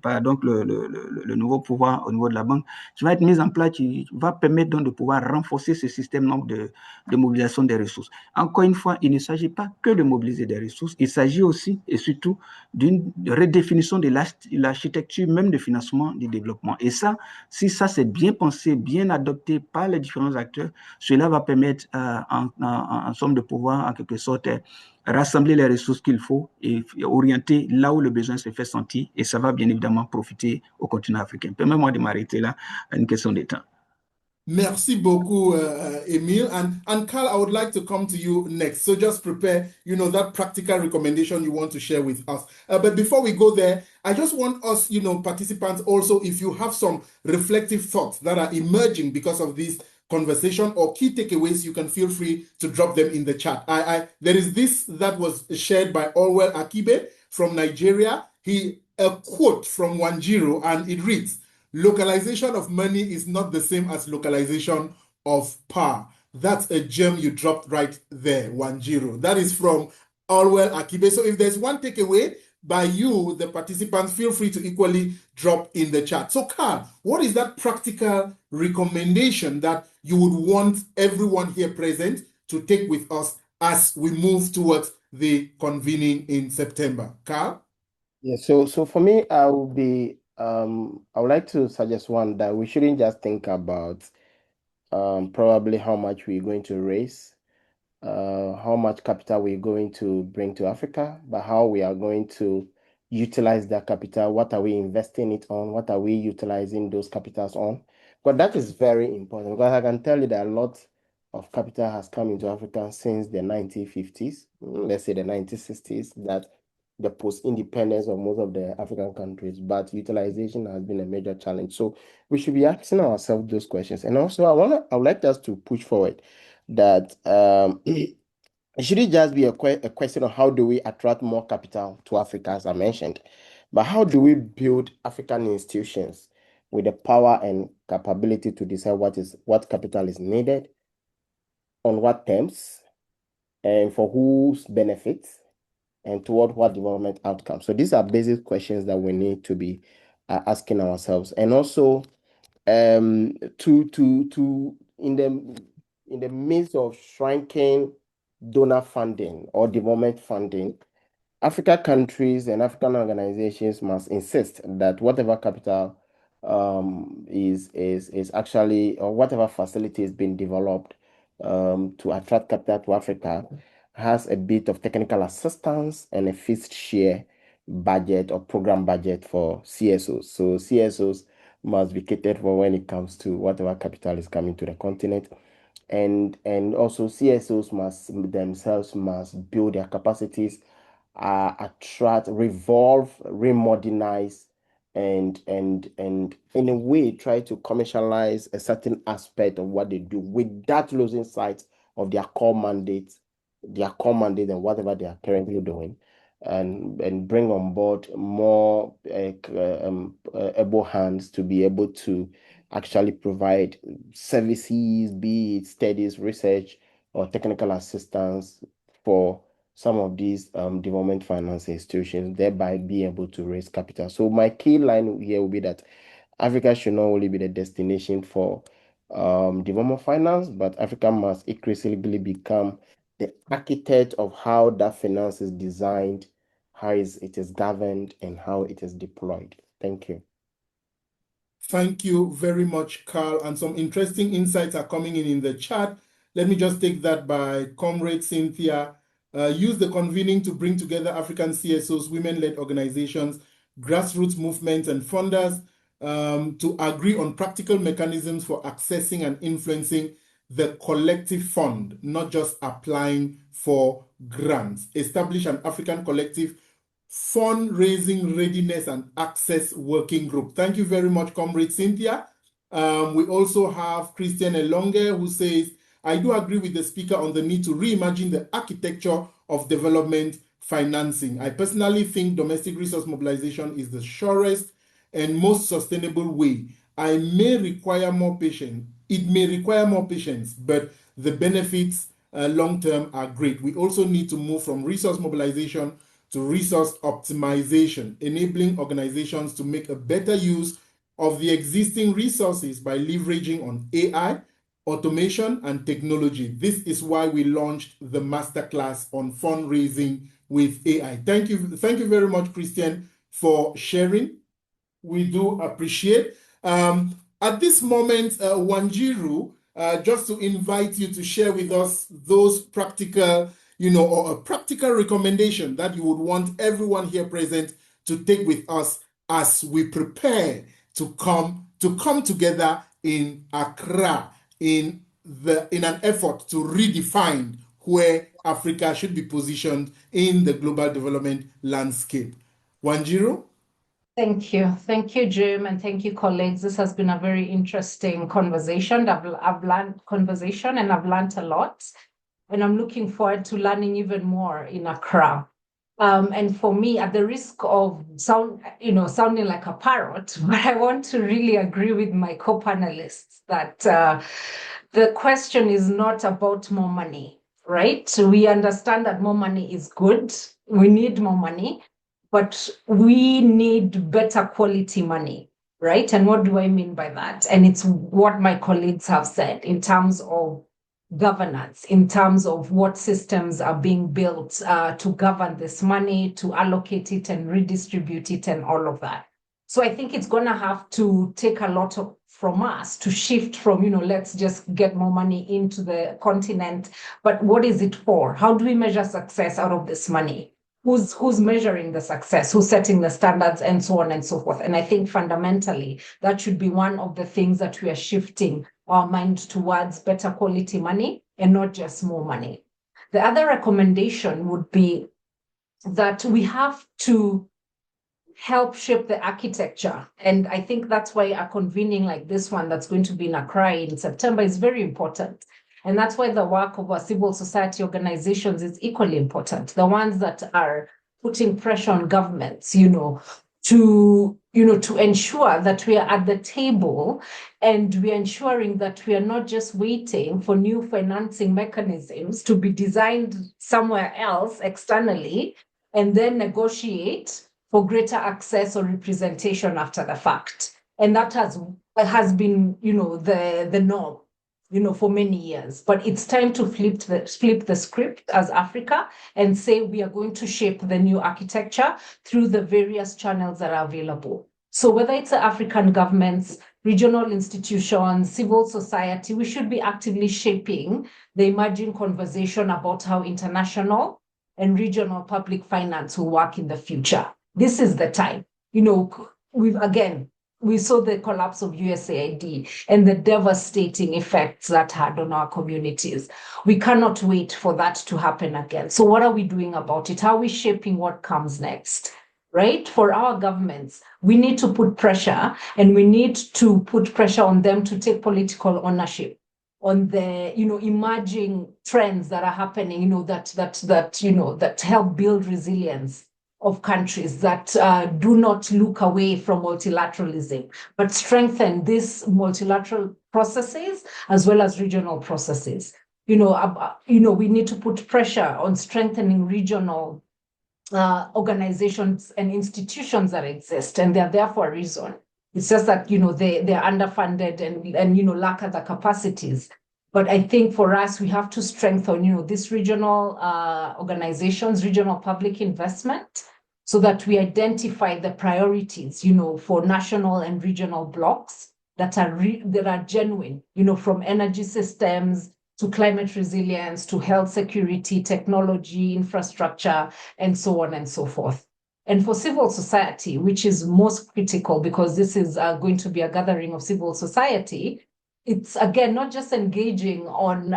par donc le nouveau pouvoir au niveau de la banque, qui va être mise en place, qui va permettre donc de pouvoir renforcer ce système donc de mobilisation des ressources. Encore une fois, il ne s'agit pas que de mobiliser des ressources, il s'agit aussi et surtout d'une redéfinition de l'architecture même de financement du développement. Et ça, si ça c'est bien pensé, bien adopté par les différents acteurs, cela va permettre en somme de pouvoir en quelque sorte rassembler les ressources qu'il faut et orienter là où le besoin se fait sentir, et ça va bien évidemment profiter au continent africain. Permets-moi de m'arrêter là à une question de temps. Merci beaucoup, Emile. And Carl, I would like to come to you next. So just prepare, that practical recommendation you want to share with us. But before we go there, I just want us, participants also, if you have some reflective thoughts that are emerging because of this conversation or key takeaways, you can feel free to drop them in the chat. There is this that was shared by Orwell Akibe from Nigeria. A quote from Wanjiro, and it reads, "Localization of money is not the same as localization of power." That's a gem you dropped right there, Wanjiro. That is from Orwell Akibe. So if there's one takeaway by you, the participants, feel free to equally drop in the chat. So Carl, what is that practical recommendation that you would want everyone here present to take with us as we move towards the convening in September? Carl? Yeah, so for me, I would like to suggest one that we shouldn't just think about probably how much we're going to raise, how much capital we're going to bring to Africa, but how we are going to utilize that capital. What are we investing it on? What are we utilizing those capitals on? But that is very important, because I can tell you that a lot of capital has come into Africa since the 1950s, let's say the 1960s, that the post-independence of most of the African countries, but utilization has been a major challenge. So we should be asking ourselves those questions. And also, I would like us to push forward that it shouldn't just be a question of how do we attract more capital to Africa, as I mentioned, but how do we build African institutions with the power and capability to decide what capital is needed, on what terms, and for whose benefits, and toward what development outcomes. So these are basic questions that we need to be asking ourselves. And also, to in the midst of shrinking donor funding or development funding, Africa countries and African organizations must insist that whatever capital is actually, or whatever facility is being developed to attract capital to Africa, has a bit of technical assistance and a fixed share budget or program budget for CSOs. So CSOs must be catered for when it comes to whatever capital is coming to the continent. And also CSOs themselves must build their capacities, attract, revolve, remodernize, and in a way try to commercialize a certain aspect of what they do without losing sight of their core mandate and whatever they are currently doing, and bring on board more able hands to be able to actually provide services, be it studies, research, or technical assistance for some of these development finance institutions, thereby being able to raise capital. So my key line here will be that Africa should not only be the destination for development finance, but Africa must increasingly become the architect of how that finance is designed, how it is governed, and how it is deployed. Thank you. Thank you very much, Carl. And some interesting insights are coming in the chat. Let me just take that by Comrade Cynthia. Use the convening to bring together African CSOs, women-led organizations, grassroots movements, and funders to agree on practical mechanisms for accessing and influencing the collective fund, not just applying for grants. Establish an African collective fundraising readiness and access working group. Thank you very much, Comrade Cynthia. We also have Christian Elonge, who says, I do agree with the speaker on the need to reimagine the architecture of development financing. I personally think domestic resource mobilization is the surest and most sustainable way. I may require more patience. It may require more patience, but the benefits long-term are great. We also need to move from resource mobilization to resource optimization, enabling organizations to make a better use of the existing resources by leveraging on AI, automation, and technology. This is why we launched the masterclass on fundraising with AI. Thank you very much, Christian, for sharing. We do appreciate. At this moment, Wanjiru, just to invite you to share with us those practical, or a practical recommendation that you would want everyone here present to take with us as we prepare to come together in Accra in an effort to redefine where Africa should be positioned in the global development landscape. Wanjiru? Thank you, Jim, and thank you, colleagues. This has been a very interesting conversation. I've learned and I've learned a lot, and I'm looking forward to learning even more in Accra. And for me, at the risk of sounding like a parrot, but I want to really agree with my co-panelists that the question is not about more money, right? So we understand that more money is good. We need more money, but we need better quality money, right? And what do I mean by that? And it's what my colleagues have said in terms of governance, in terms of what systems are being built to govern this money, to allocate it and redistribute it and all of that. So I think it's going to have to take a lot from us to shift from, let's just get more money into the continent, but what is it for? How do we measure success out of this money? Who's measuring the success, who's setting the standards, and so on and so forth. And I think fundamentally, that should be one of the things that we are shifting our mind towards: better quality money and not just more money. The other recommendation would be that we have to help shape the architecture. And I think that's why a convening like this one that's going to be in Accra in September is very important. And that's why the work of our civil society organizations is equally important. The ones that are putting pressure on governments, to ensure that we are at the table and we are ensuring that we are not just waiting for new financing mechanisms to be designed somewhere else externally and then negotiate for greater access or representation after the fact. And that has been, the norm, for many years. But it's time to flip the script as Africa and say we are going to shape the new architecture through the various channels that are available. So whether it's the African governments, regional institutions, civil society, we should be actively shaping the emerging conversation about how international and regional public finance will work in the future. This is the time. We saw the collapse of USAID and the devastating effects that had on our communities. We cannot wait for that to happen again. So what are we doing about it? How are we shaping what comes next? Right? For our governments, we need to put pressure, and we need to put pressure on them to take political ownership on the emerging trends that are happening, that help build resilience of countries that do not look away from multilateralism, but strengthen these multilateral processes as well as regional processes. We need to put pressure on strengthening regional organizations and institutions that exist, and they're there for a reason. It's just that, they're underfunded and lack of the capacities. But I think for us, we have to strengthen, these regional organizations, regional public investment, so that we identify the priorities, for national and regional blocks that are genuine, from energy systems to climate resilience, to health security, technology, infrastructure, and so on and so forth. And for civil society, which is most critical because this is going to be a gathering of civil society, it's, again, not just engaging on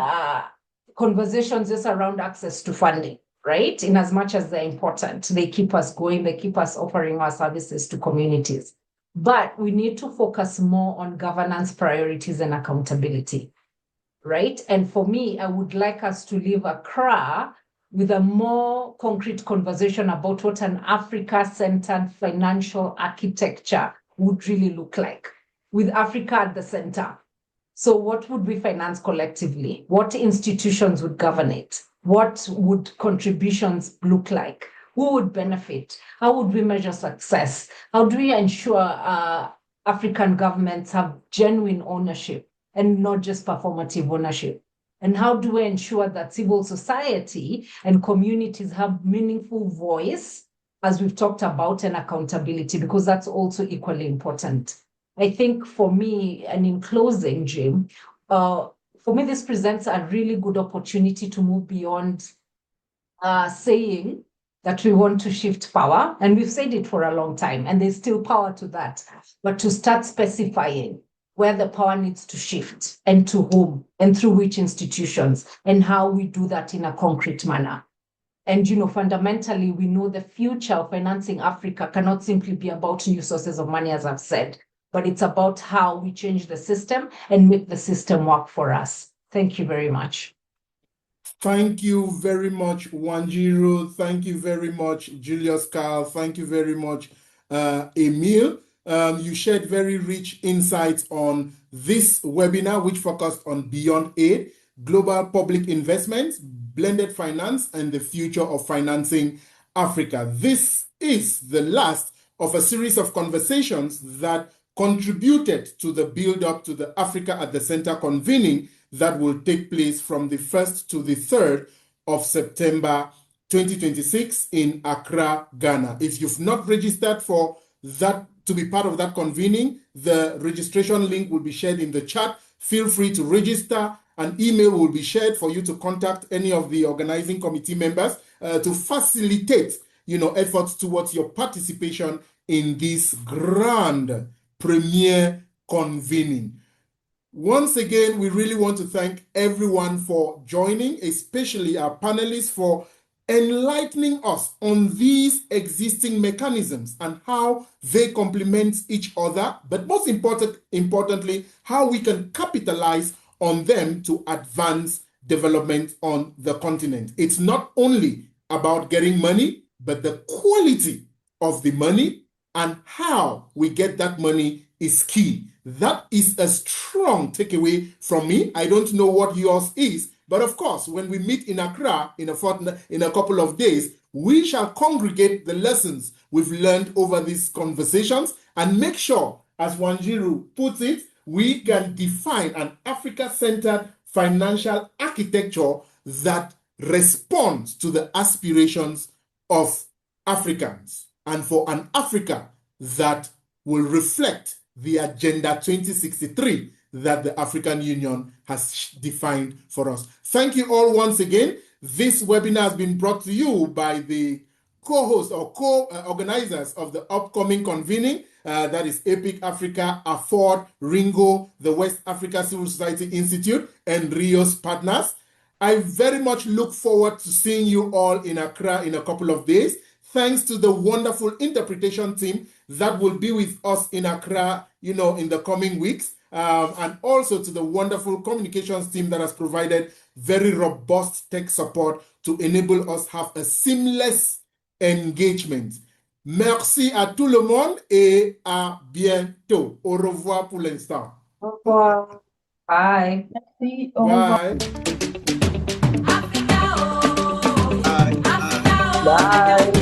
conversations just around access to funding, right? In as much as they're important, they keep us going, they keep us offering our services to communities. But we need to focus more on governance priorities and accountability, right? And for me, I would like us to leave Accra with a more concrete conversation about what an Africa-centered financial architecture would really look like, with Africa at the center. So what would we finance collectively? What institutions would govern it? What would contributions look like? Who would benefit? How would we measure success? How do we ensure African governments have genuine ownership and not just performative ownership? And how do we ensure that civil society and communities have meaningful voice, as we've talked about, and accountability, because that's also equally important. I think for me, and in closing, Jim, for me, this presents a really good opportunity to move beyond saying that we want to shift power, and we've said it for a long time, and there's still power to that, but to start specifying where the power needs to shift and to whom and through which institutions, and how we do that in a concrete manner. And, fundamentally, we know the future of financing Africa cannot simply be about new sources of money, as I've said, but it's about how we change the system and make the system work for us. Thank you very much. Thank you very much, Wanjiru. Thank you very much, Julius Carl. Thank you very much, Emil. You shared very rich insights on this webinar, which focused on Beyond Aid, global public investments, blended finance, and the future of financing Africa. This is the last of a series of conversations that contributed to the build-up to the Africa at the Center convening that will take place from the 1st to the 3rd of September 2026 in Accra, Ghana. If you've not registered for that, to be part of that convening, the registration link will be shared in the chat. Feel free to register. An email will be shared for you to contact any of the organizing committee members to facilitate, efforts towards your participation in this grand premier convening. Once again, we really want to thank everyone for joining, especially our panelists for enlightening us on these existing mechanisms and how they complement each other, but most importantly, how we can capitalize on them to advance development on the continent. It's not only about getting money, but the quality of the money and how we get that money is key. That is a strong takeaway from me. I don't know what yours is, but of course, when we meet in Accra in a couple of days, we shall congregate the lessons we've learned over these conversations and make sure, as Wanjiru puts it, we can define an Africa-centered financial architecture that responds to the aspirations of Africans and for an Africa that will reflect the Agenda 2063 that the African Union has defined for us. Thank you all once again. This webinar has been brought to you by the co-hosts or co-organizers of the upcoming convening, that is EPIC Africa, Afford, Ringo, the West Africa Civil Society Institute, and Rio's partners. I very much look forward to seeing you all in Accra in a couple of days. Thanks to the wonderful interpretation team that will be with us in Accra, in the coming weeks, and also to the wonderful communications team that has provided very robust tech support to enable us have a seamless engagement. Merci à tout le monde et à bientôt. Au revoir pour l'instant. Au revoir. Bye. Merci. Au revoir. Bye. Bye.